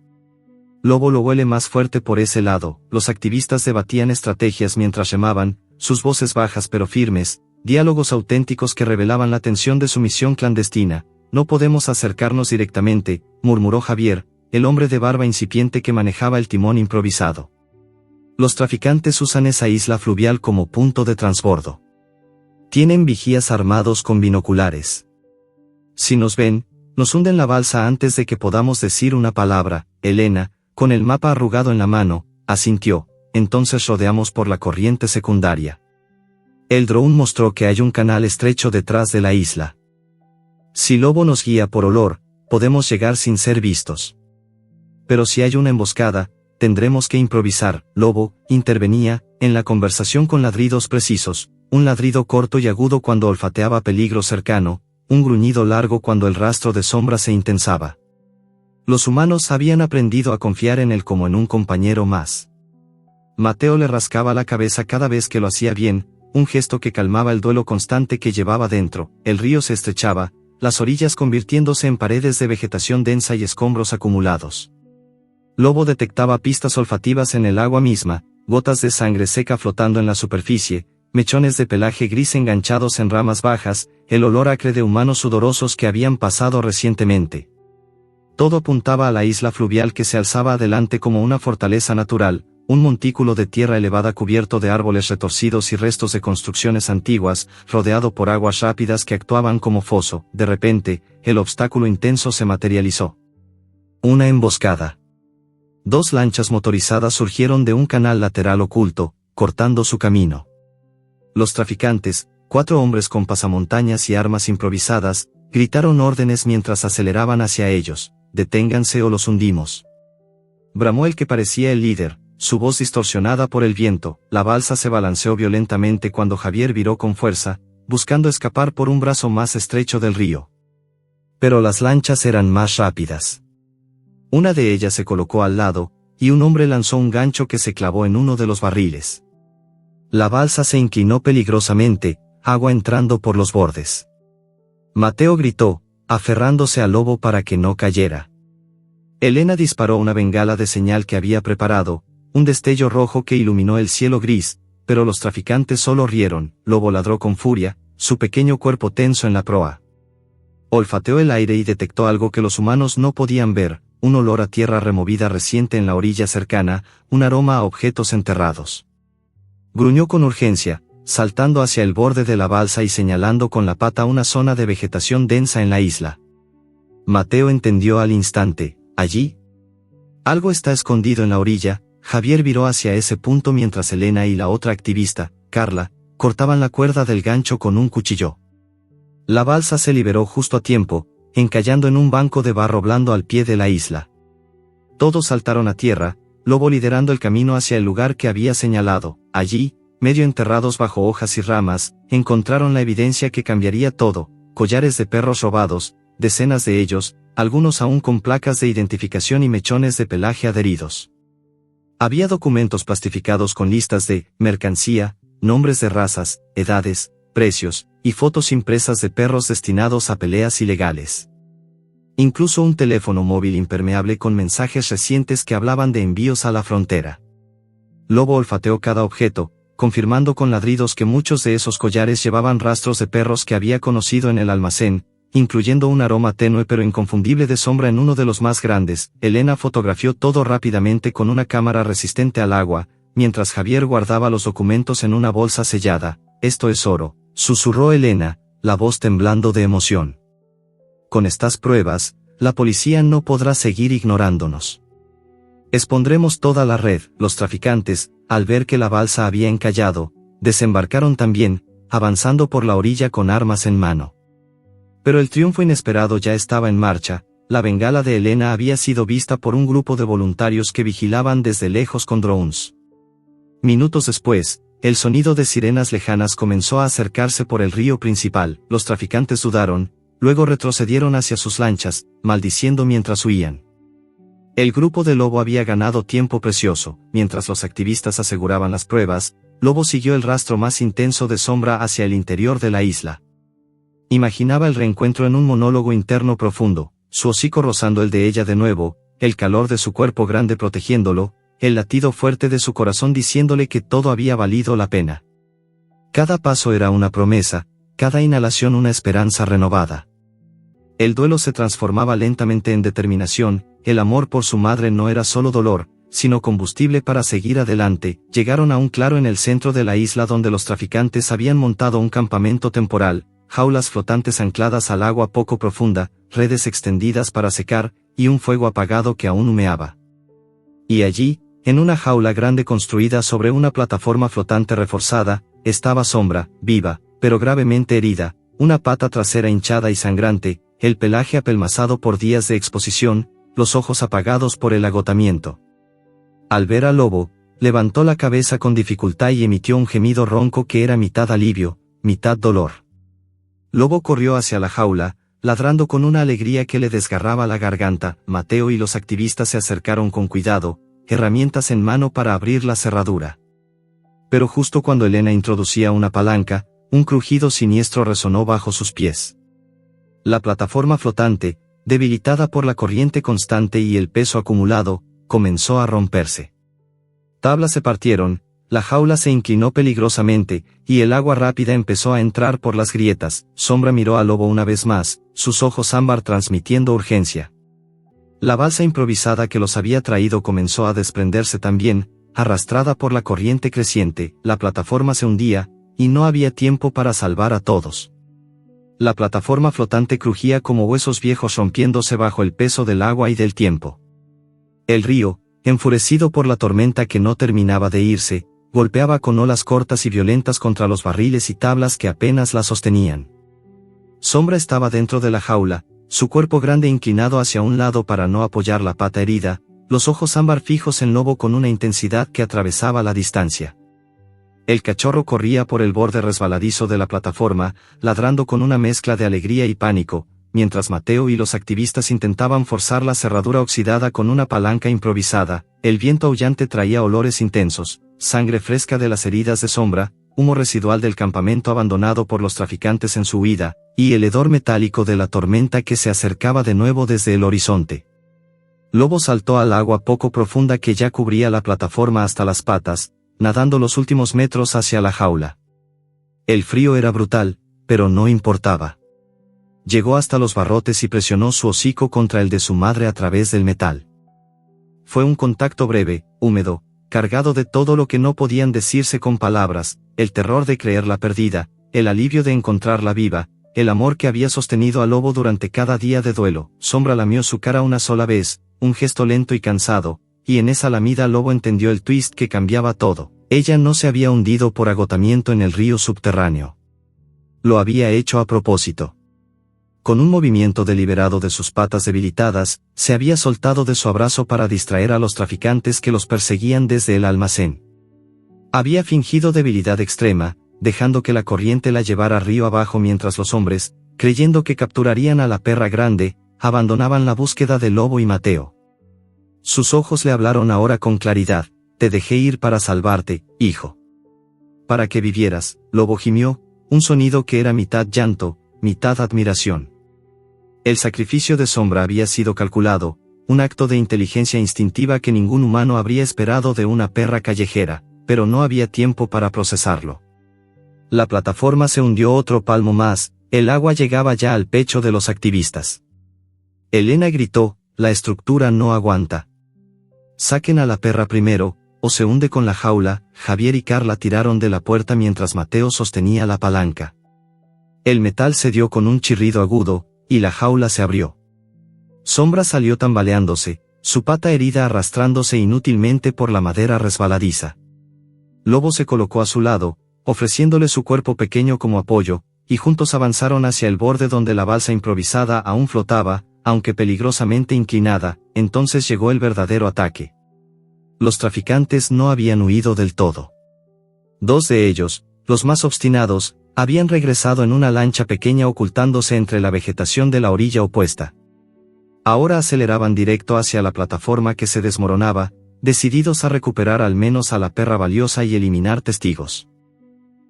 Lobo lo huele más fuerte por ese lado. Los activistas debatían estrategias mientras remaban, sus voces bajas pero firmes, diálogos auténticos que revelaban la tensión de su misión clandestina. No podemos acercarnos directamente, murmuró Javier, el hombre de barba incipiente que manejaba el timón improvisado. Los traficantes usan esa isla fluvial como punto de transbordo. Tienen vigías armados con binoculares. Si nos ven, nos hunden la balsa antes de que podamos decir una palabra. Helena, con el mapa arrugado en la mano, asintió. Entonces rodeamos por la corriente secundaria. El drone mostró que hay un canal estrecho detrás de la isla. Si Lobo nos guía por olor, podemos llegar sin ser vistos. Pero si hay una emboscada, tendremos que improvisar. Lobo intervenía en la conversación con ladridos precisos, un ladrido corto y agudo cuando olfateaba peligro cercano, un gruñido largo cuando el rastro de Sombra se intensaba. Los humanos habían aprendido a confiar en él como en un compañero más. Mateo le rascaba la cabeza cada vez que lo hacía bien, un gesto que calmaba el duelo constante que llevaba dentro. El río se estrechaba, las orillas convirtiéndose en paredes de vegetación densa y escombros acumulados. Lobo detectaba pistas olfativas en el agua misma, gotas de sangre seca flotando en la superficie, mechones de pelaje gris enganchados en ramas bajas, el olor acre de humanos sudorosos que habían pasado recientemente. Todo apuntaba a la isla fluvial que se alzaba adelante como una fortaleza natural, un montículo de tierra elevada cubierto de árboles retorcidos y restos de construcciones antiguas, rodeado por aguas rápidas que actuaban como foso. De repente, el obstáculo intenso se materializó. Una emboscada. 2 lanchas motorizadas surgieron de un canal lateral oculto, cortando su camino. Los traficantes, 4 hombres con pasamontañas y armas improvisadas, gritaron órdenes mientras aceleraban hacia ellos. Deténganse o los hundimos. Bramó el que parecía el líder, su voz distorsionada por el viento. La balsa se balanceó violentamente cuando Javier viró con fuerza, buscando escapar por un brazo más estrecho del río. Pero las lanchas eran más rápidas. Una de ellas se colocó al lado, y un hombre lanzó un gancho que se clavó en uno de los barriles. La balsa se inclinó peligrosamente, agua entrando por los bordes. Mateo gritó, aferrándose al lobo para que no cayera. Helena disparó una bengala de señal que había preparado, un destello rojo que iluminó el cielo gris, pero los traficantes solo rieron. Lobo ladró con furia, su pequeño cuerpo tenso en la proa. Olfateó el aire y detectó algo que los humanos no podían ver, un olor a tierra removida reciente en la orilla cercana, un aroma a objetos enterrados. Gruñó con urgencia, saltando hacia el borde de la balsa y señalando con la pata una zona de vegetación densa en la isla. Mateo entendió al instante. Allí. Algo está escondido en la orilla. Javier viró hacia ese punto mientras Elena y la otra activista, Carla, cortaban la cuerda del gancho con un cuchillo. La balsa se liberó justo a tiempo, encallando en un banco de barro blando al pie de la isla. Todos saltaron a tierra, Lobo liderando el camino hacia el lugar que había señalado. Allí, medio enterrados bajo hojas y ramas, encontraron la evidencia que cambiaría todo: collares de perros robados, decenas de ellos, algunos aún con placas de identificación y mechones de pelaje adheridos. Había documentos plastificados con listas de mercancía, nombres de razas, edades, precios, y fotos impresas de perros destinados a peleas ilegales. Incluso un teléfono móvil impermeable con mensajes recientes que hablaban de envíos a la frontera. Lobo olfateó cada objeto, confirmando con ladridos que muchos de esos collares llevaban rastros de perros que había conocido en el almacén, incluyendo un aroma tenue pero inconfundible de sombra en uno de los más grandes. Elena fotografió todo rápidamente con una cámara resistente al agua, mientras Javier guardaba los documentos en una bolsa sellada. «Esto es oro», susurró Elena, la voz temblando de emoción. «Con estas pruebas, la policía no podrá seguir ignorándonos. Expondremos toda la red». Los traficantes, al ver que la balsa había encallado, desembarcaron también, avanzando por la orilla con armas en mano. Pero el triunfo inesperado ya estaba en marcha. La bengala de Elena había sido vista por un grupo de voluntarios que vigilaban desde lejos con drones. Minutos después, el sonido de sirenas lejanas comenzó a acercarse por el río principal. Los traficantes dudaron, luego retrocedieron hacia sus lanchas, maldiciendo mientras huían. El grupo de Lobo había ganado tiempo precioso. Mientras los activistas aseguraban las pruebas, Lobo siguió el rastro más intenso de sombra hacia el interior de la isla. Imaginaba el reencuentro en un monólogo interno profundo, su hocico rozando el de ella de nuevo, el calor de su cuerpo grande protegiéndolo, el latido fuerte de su corazón diciéndole que todo había valido la pena. Cada paso era una promesa, cada inhalación una esperanza renovada. El duelo se transformaba lentamente en determinación. El amor por su madre no era solo dolor, sino combustible para seguir adelante. Llegaron a un claro en el centro de la isla donde los traficantes habían montado un campamento temporal, jaulas flotantes ancladas al agua poco profunda, redes extendidas para secar, y un fuego apagado que aún humeaba. Y allí, en una jaula grande construida sobre una plataforma flotante reforzada, estaba Sombra, viva, pero gravemente herida, una pata trasera hinchada y sangrante, el pelaje apelmazado por días de exposición, los ojos apagados por el agotamiento. Al ver al Lobo, levantó la cabeza con dificultad y emitió un gemido ronco que era mitad alivio, mitad dolor. Lobo corrió hacia la jaula, ladrando con una alegría que le desgarraba la garganta. Mateo y los activistas se acercaron con cuidado, herramientas en mano para abrir la cerradura. Pero justo cuando Elena introducía una palanca, un crujido siniestro resonó bajo sus pies. La plataforma flotante, debilitada por la corriente constante y el peso acumulado, comenzó a romperse. Tablas se partieron, la jaula se inclinó peligrosamente, y el agua rápida empezó a entrar por las grietas. Sombra miró al Lobo una vez más, sus ojos ámbar transmitiendo urgencia. La balsa improvisada que los había traído comenzó a desprenderse también, arrastrada por la corriente creciente. La plataforma se hundía, y no había tiempo para salvar a todos. La plataforma flotante crujía como huesos viejos rompiéndose bajo el peso del agua y del tiempo. El río, enfurecido por la tormenta que no terminaba de irse, golpeaba con olas cortas y violentas contra los barriles y tablas que apenas la sostenían. Sombra estaba dentro de la jaula, su cuerpo grande inclinado hacia un lado para no apoyar la pata herida, los ojos ámbar fijos en Lobo con una intensidad que atravesaba la distancia. El cachorro corría por el borde resbaladizo de la plataforma, ladrando con una mezcla de alegría y pánico, mientras Mateo y los activistas intentaban forzar la cerradura oxidada con una palanca improvisada. El viento aullante traía olores intensos, sangre fresca de las heridas de Sombra, humo residual del campamento abandonado por los traficantes en su huida, y el hedor metálico de la tormenta que se acercaba de nuevo desde el horizonte. Lobo saltó al agua poco profunda que ya cubría la plataforma hasta las patas, nadando los últimos metros hacia la jaula. El frío era brutal, pero no importaba. Llegó hasta los barrotes y presionó su hocico contra el de su madre a través del metal. Fue un contacto breve, húmedo, cargado de todo lo que no podían decirse con palabras: el terror de creerla perdida, el alivio de encontrarla viva, el amor que había sostenido al Lobo durante cada día de duelo. Sombra lamió su cara una sola vez, un gesto lento y cansado, y en esa lamida Lobo entendió el twist que cambiaba todo. Ella no se había hundido por agotamiento en el río subterráneo. Lo había hecho a propósito. Con un movimiento deliberado de sus patas debilitadas, se había soltado de su abrazo para distraer a los traficantes que los perseguían desde el almacén. Había fingido debilidad extrema, dejando que la corriente la llevara río abajo mientras los hombres, creyendo que capturarían a la perra grande, abandonaban la búsqueda de Lobo y Mateo. Sus ojos le hablaron ahora con claridad: te dejé ir para salvarte, hijo. Para que vivieras, Lobo gimió, un sonido que era mitad llanto, mitad admiración. El sacrificio de Sombra había sido calculado, un acto de inteligencia instintiva que ningún humano habría esperado de una perra callejera, pero no había tiempo para procesarlo. La plataforma se hundió otro palmo más, el agua llegaba ya al pecho de los activistas. Elena gritó: la estructura no aguanta. Saquen a la perra primero, o se hunde con la jaula. Javier y Carla tiraron de la puerta mientras Mateo sostenía la palanca. El metal cedió con un chirrido agudo, y la jaula se abrió. Sombra salió tambaleándose, su pata herida arrastrándose inútilmente por la madera resbaladiza. Lobo se colocó a su lado, ofreciéndole su cuerpo pequeño como apoyo, y juntos avanzaron hacia el borde donde la balsa improvisada aún flotaba, aunque peligrosamente inclinada. Entonces llegó el verdadero ataque. Los traficantes no habían huido del todo. Dos de ellos, los más obstinados, habían regresado en una lancha pequeña ocultándose entre la vegetación de la orilla opuesta. Ahora aceleraban directo hacia la plataforma que se desmoronaba, decididos a recuperar al menos a la perra valiosa y eliminar testigos.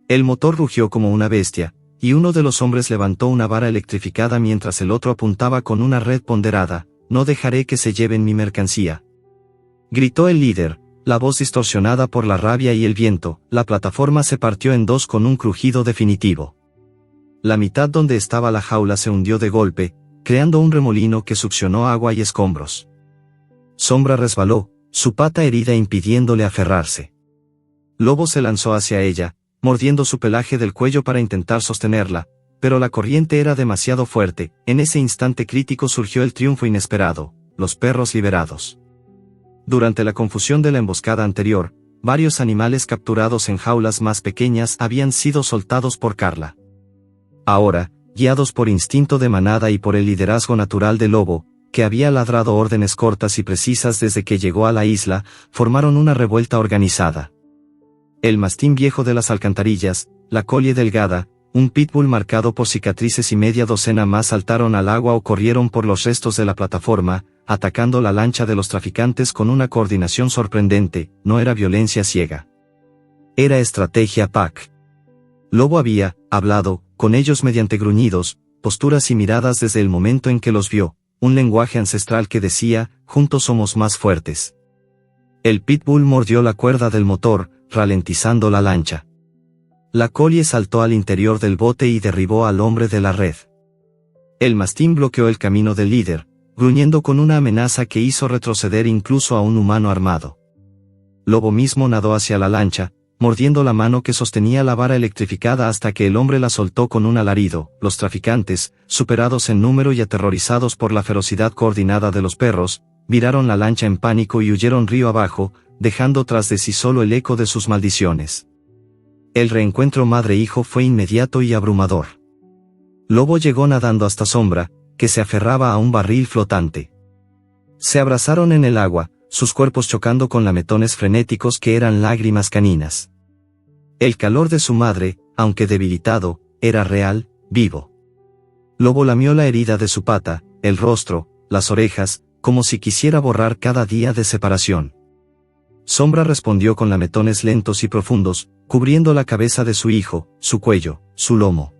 El motor rugió como una bestia, y uno de los hombres levantó una vara electrificada mientras el otro apuntaba con una red ponderada: no dejaré que se lleven mi mercancía. Gritó el líder, la voz distorsionada por la rabia y el viento. La plataforma se partió en dos con un crujido definitivo. La mitad donde estaba la jaula se hundió de golpe, creando un remolino que succionó agua y escombros. Sombra resbaló, su pata herida impidiéndole aferrarse. Lobo se lanzó hacia ella, mordiendo su pelaje del cuello para intentar sostenerla, pero la corriente era demasiado fuerte. En ese instante crítico surgió el triunfo inesperado: los perros liberados. Durante la confusión de la emboscada anterior, varios animales capturados en jaulas más pequeñas habían sido soltados por Carla. Ahora, guiados por instinto de manada y por el liderazgo natural de Lobo, que había ladrado órdenes cortas y precisas desde que llegó a la isla, formaron una revuelta organizada. El mastín viejo de las alcantarillas, la collie delgada, un pitbull marcado por cicatrices y media docena más saltaron al agua o corrieron por los restos de la plataforma, atacando la lancha de los traficantes con una coordinación sorprendente. No era violencia ciega. Era estrategia PAC. Lobo había hablado con ellos mediante gruñidos, posturas y miradas desde el momento en que los vio, un lenguaje ancestral que decía: juntos somos más fuertes. El pitbull mordió la cuerda del motor, ralentizando la lancha. La collie saltó al interior del bote y derribó al hombre de la red. El mastín bloqueó el camino del líder, gruñendo con una amenaza que hizo retroceder incluso a un humano armado. Lobo mismo nadó hacia la lancha, mordiendo la mano que sostenía la vara electrificada hasta que el hombre la soltó con un alarido. Los traficantes, superados en número y aterrorizados por la ferocidad coordinada de los perros, viraron la lancha en pánico y huyeron río abajo, dejando tras de sí solo el eco de sus maldiciones. El reencuentro madre-hijo fue inmediato y abrumador. Lobo llegó nadando hasta Sombra, que se aferraba a un barril flotante. Se abrazaron en el agua, sus cuerpos chocando con lametones frenéticos que eran lágrimas caninas. El calor de su madre, aunque debilitado, era real, vivo. Lobo lamió la herida de su pata, el rostro, las orejas, como si quisiera borrar cada día de separación. Sombra respondió con lametones lentos y profundos, cubriendo la cabeza de su hijo, su cuello, su lomo.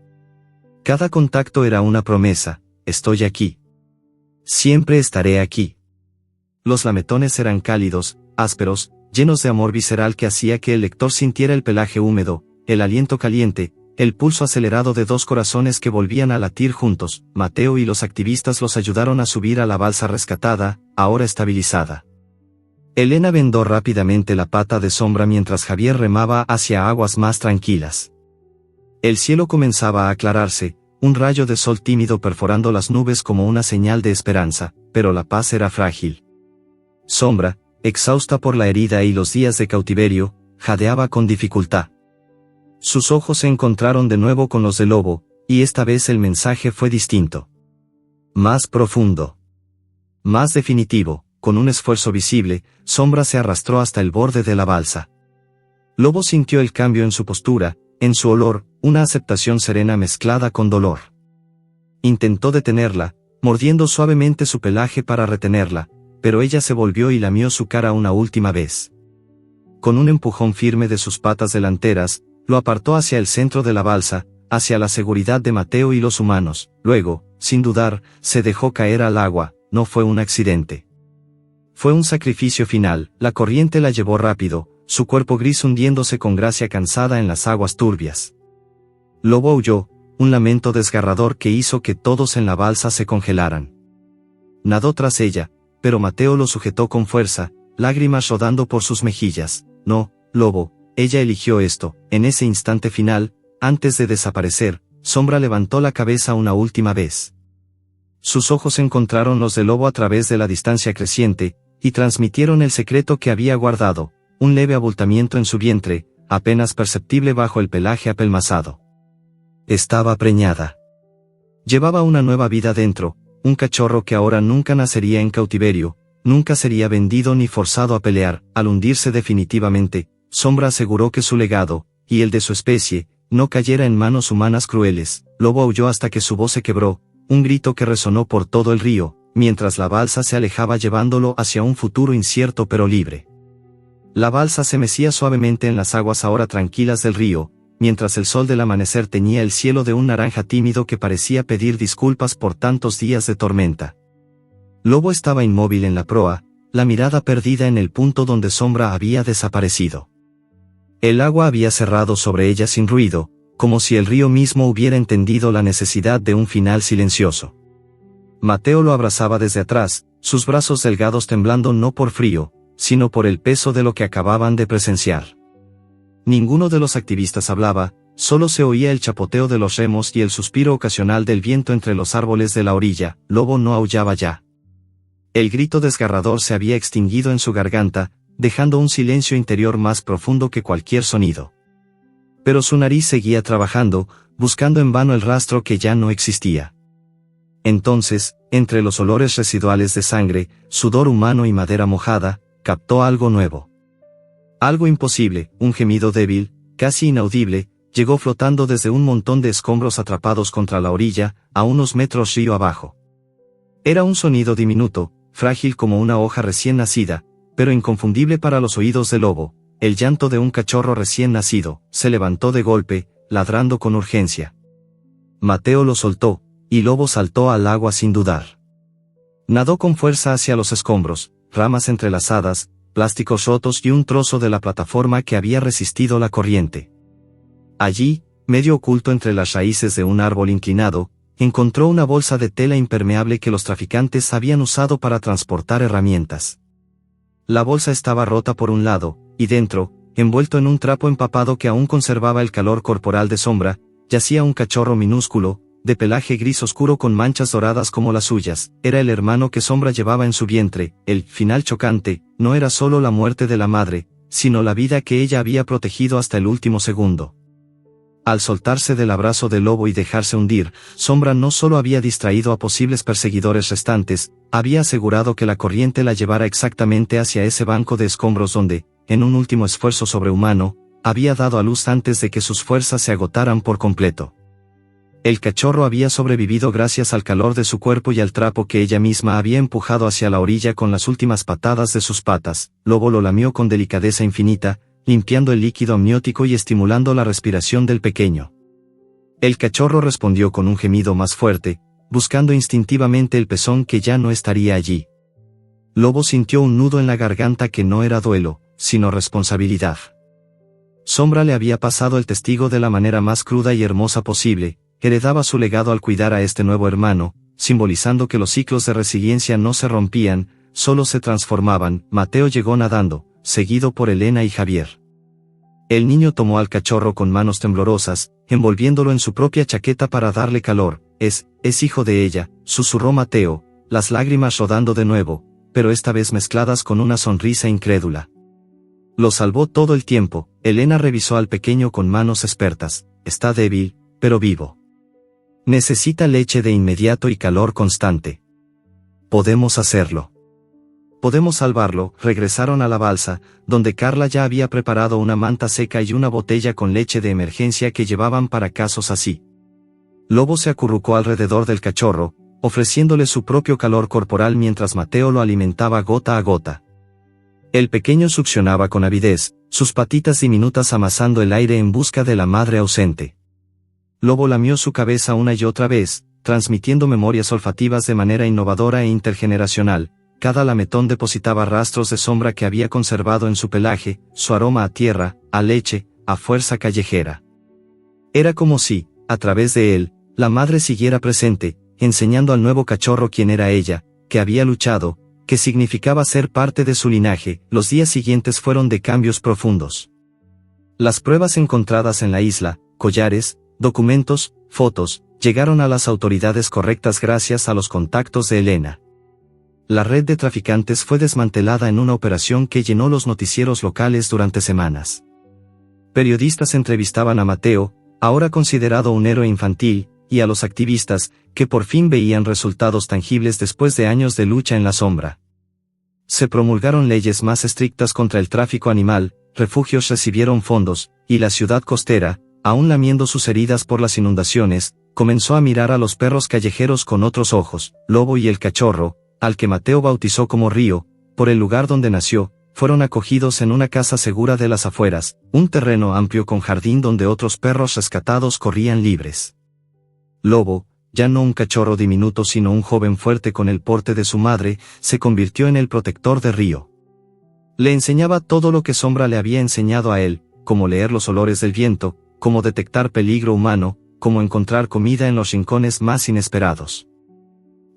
Cada contacto era una promesa: estoy aquí. Siempre estaré aquí. Los lametones eran cálidos, ásperos, llenos de amor visceral que hacía que el lector sintiera el pelaje húmedo, el aliento caliente, el pulso acelerado de dos corazones que volvían a latir juntos. Mateo y los activistas los ayudaron a subir a la balsa rescatada, ahora estabilizada. Elena vendó rápidamente la pata de Sombra mientras Javier remaba hacia aguas más tranquilas. El cielo comenzaba a aclararse, un rayo de sol tímido perforando las nubes como una señal de esperanza, pero la paz era frágil. Sombra, exhausta por la herida y los días de cautiverio, jadeaba con dificultad. Sus ojos se encontraron de nuevo con los de Lobo, y esta vez el mensaje fue distinto. Más profundo. Más definitivo, con un esfuerzo visible, Sombra se arrastró hasta el borde de la balsa. Lobo sintió el cambio en su postura, en su olor, una aceptación serena mezclada con dolor. Intentó detenerla, mordiendo suavemente su pelaje para retenerla, pero ella se volvió y lamió su cara una última vez. Con un empujón firme de sus patas delanteras, lo apartó hacia el centro de la balsa, hacia la seguridad de Mateo y los humanos. Luego, sin dudar, se dejó caer al agua. No fue un accidente. Fue un sacrificio final. La corriente la llevó rápido, su cuerpo gris hundiéndose con gracia cansada en las aguas turbias. Lobo aulló, un lamento desgarrador que hizo que todos en la balsa se congelaran. Nadó tras ella, pero Mateo lo sujetó con fuerza, lágrimas rodando por sus mejillas. No, Lobo, ella eligió esto. En ese instante final, antes de desaparecer, Sombra levantó la cabeza una última vez. Sus ojos encontraron los de Lobo a través de la distancia creciente, y transmitieron el secreto que había guardado, un leve abultamiento en su vientre, apenas perceptible bajo el pelaje apelmazado. Estaba preñada. Llevaba una nueva vida dentro, un cachorro que ahora nunca nacería en cautiverio, nunca sería vendido ni forzado a pelear. Al hundirse definitivamente, Sombra aseguró que su legado, y el de su especie, no cayera en manos humanas crueles. Lobo aulló hasta que su voz se quebró, un grito que resonó por todo el río, mientras la balsa se alejaba llevándolo hacia un futuro incierto pero libre. La balsa se mecía suavemente en las aguas ahora tranquilas del río, mientras el sol del amanecer teñía el cielo de un naranja tímido que parecía pedir disculpas por tantos días de tormenta. Lobo estaba inmóvil en la proa, la mirada perdida en el punto donde Sombra había desaparecido. El agua había cerrado sobre ella sin ruido, como si el río mismo hubiera entendido la necesidad de un final silencioso. Mateo lo abrazaba desde atrás, sus brazos delgados temblando no por frío, sino por el peso de lo que acababan de presenciar. Ninguno de los activistas hablaba, solo se oía el chapoteo de los remos y el suspiro ocasional del viento entre los árboles de la orilla. Lobo no aullaba ya. El grito desgarrador se había extinguido en su garganta, dejando un silencio interior más profundo que cualquier sonido. Pero su nariz seguía trabajando, buscando en vano el rastro que ya no existía. Entonces, entre los olores residuales de sangre, sudor humano y madera mojada, captó algo nuevo. Algo imposible, un gemido débil, casi inaudible, llegó flotando desde un montón de escombros atrapados contra la orilla, a unos metros río abajo. Era un sonido diminuto, frágil como una hoja recién nacida, pero inconfundible para los oídos de Lobo, el llanto de un cachorro recién nacido. Se levantó de golpe, ladrando con urgencia. Mateo lo soltó, y Lobo saltó al agua sin dudar. Nadó con fuerza hacia los escombros, ramas entrelazadas, plásticos rotos y un trozo de la plataforma que había resistido la corriente. Allí, medio oculto entre las raíces de un árbol inclinado, encontró una bolsa de tela impermeable que los traficantes habían usado para transportar herramientas. La bolsa estaba rota por un lado, y dentro, envuelto en un trapo empapado que aún conservaba el calor corporal de Sombra, yacía un cachorro minúsculo, de pelaje gris oscuro con manchas doradas como las suyas. Era el hermano que Sombra llevaba en su vientre. El final chocante no era solo la muerte de la madre, sino la vida que ella había protegido hasta el último segundo. Al soltarse del abrazo del Lobo y dejarse hundir, Sombra no solo había distraído a posibles perseguidores restantes, había asegurado que la corriente la llevara exactamente hacia ese banco de escombros donde, en un último esfuerzo sobrehumano, había dado a luz antes de que sus fuerzas se agotaran por completo. El cachorro había sobrevivido gracias al calor de su cuerpo y al trapo que ella misma había empujado hacia la orilla con las últimas patadas de sus patas. Lobo lo lamió con delicadeza infinita, limpiando el líquido amniótico y estimulando la respiración del pequeño. El cachorro respondió con un gemido más fuerte, buscando instintivamente el pezón que ya no estaría allí. Lobo sintió un nudo en la garganta que no era duelo, sino responsabilidad. Sombra le había pasado el testigo de la manera más cruda y hermosa posible, heredaba su legado al cuidar a este nuevo hermano, simbolizando que los ciclos de resiliencia no se rompían, solo se transformaban. Mateo llegó nadando, seguido por Elena y Javier. El niño tomó al cachorro con manos temblorosas, envolviéndolo en su propia chaqueta para darle calor. Es hijo de ella, susurró Mateo, las lágrimas rodando de nuevo, pero esta vez mezcladas con una sonrisa incrédula. Lo salvó todo el tiempo. Elena revisó al pequeño con manos expertas. Está débil, pero vivo. Necesita leche de inmediato y calor constante. Podemos hacerlo. Podemos salvarlo. Regresaron a la balsa, donde Carla ya había preparado una manta seca y una botella con leche de emergencia que llevaban para casos así. Lobo se acurrucó alrededor del cachorro, ofreciéndole su propio calor corporal mientras Mateo lo alimentaba gota a gota. El pequeño succionaba con avidez, sus patitas diminutas amasando el aire en busca de la madre ausente. Lobo lamió su cabeza una y otra vez, transmitiendo memorias olfativas de manera innovadora e intergeneracional. Cada lametón depositaba rastros de sombra que había conservado en su pelaje, su aroma a tierra, a leche, a fuerza callejera. Era como si, a través de él, la madre siguiera presente, enseñando al nuevo cachorro quién era ella, que había luchado, que significaba ser parte de su linaje. Los días siguientes fueron de cambios profundos. Las pruebas encontradas en la isla, collares, documentos, fotos, llegaron a las autoridades correctas gracias a los contactos de Elena. La red de traficantes fue desmantelada en una operación que llenó los noticieros locales durante semanas. Periodistas entrevistaban a Mateo, ahora considerado un héroe infantil, y a los activistas, que por fin veían resultados tangibles después de años de lucha en la sombra. Se promulgaron leyes más estrictas contra el tráfico animal, refugios recibieron fondos, y la ciudad costera, aún lamiendo sus heridas por las inundaciones, comenzó a mirar a los perros callejeros con otros ojos. Lobo y el cachorro, al que Mateo bautizó como Río, por el lugar donde nació, fueron acogidos en una casa segura de las afueras, un terreno amplio con jardín donde otros perros rescatados corrían libres. Lobo, ya no un cachorro diminuto sino un joven fuerte con el porte de su madre, se convirtió en el protector de Río. Le enseñaba todo lo que Sombra le había enseñado a él, como leer los olores del viento, cómo detectar peligro humano, cómo encontrar comida en los rincones más inesperados.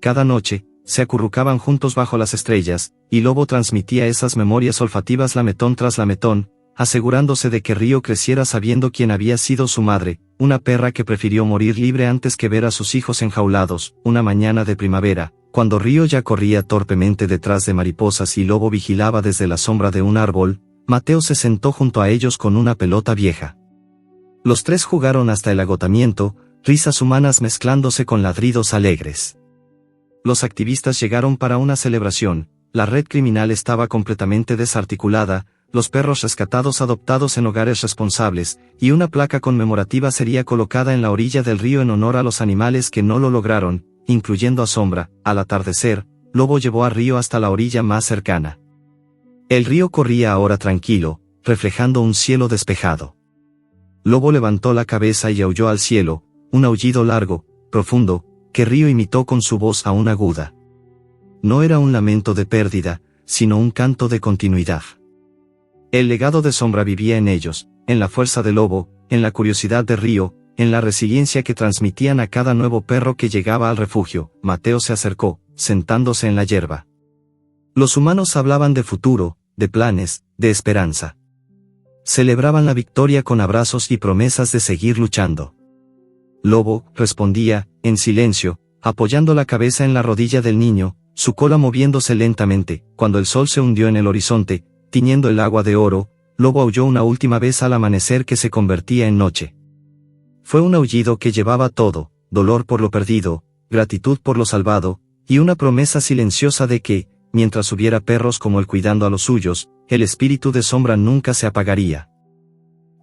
Cada noche, se acurrucaban juntos bajo las estrellas, y Lobo transmitía esas memorias olfativas lametón tras lametón, asegurándose de que Río creciera sabiendo quién había sido su madre, una perra que prefirió morir libre antes que ver a sus hijos enjaulados. Una mañana de primavera, cuando Río ya corría torpemente detrás de mariposas y Lobo vigilaba desde la sombra de un árbol, Mateo se sentó junto a ellos con una pelota vieja. Los tres jugaron hasta el agotamiento, risas humanas mezclándose con ladridos alegres. Los activistas llegaron para una celebración, la red criminal estaba completamente desarticulada, los perros rescatados adoptados en hogares responsables, y una placa conmemorativa sería colocada en la orilla del río en honor a los animales que no lo lograron, incluyendo a Sombra. Al atardecer, Lobo llevó a Río hasta la orilla más cercana. El río corría ahora tranquilo, reflejando un cielo despejado. Lobo levantó la cabeza y aulló al cielo, un aullido largo, profundo, que Río imitó con su voz aún aguda. No era un lamento de pérdida, sino un canto de continuidad. El legado de Sombra vivía en ellos, en la fuerza de Lobo, en la curiosidad de Río, en la resiliencia que transmitían a cada nuevo perro que llegaba al refugio. Mateo se acercó, sentándose en la hierba. Los humanos hablaban de futuro, de planes, de esperanza. Celebraban la victoria con abrazos y promesas de seguir luchando. Lobo respondía, en silencio, apoyando la cabeza en la rodilla del niño, su cola moviéndose lentamente. Cuando el sol se hundió en el horizonte, tiñendo el agua de oro, Lobo aulló una última vez al amanecer que se convertía en noche. Fue un aullido que llevaba todo, dolor por lo perdido, gratitud por lo salvado, y una promesa silenciosa de que, mientras hubiera perros como él cuidando a los suyos, el espíritu de Sombra nunca se apagaría.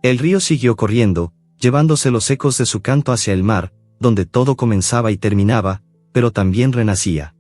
El río siguió corriendo, llevándose los ecos de su canto hacia el mar, donde todo comenzaba y terminaba, pero también renacía.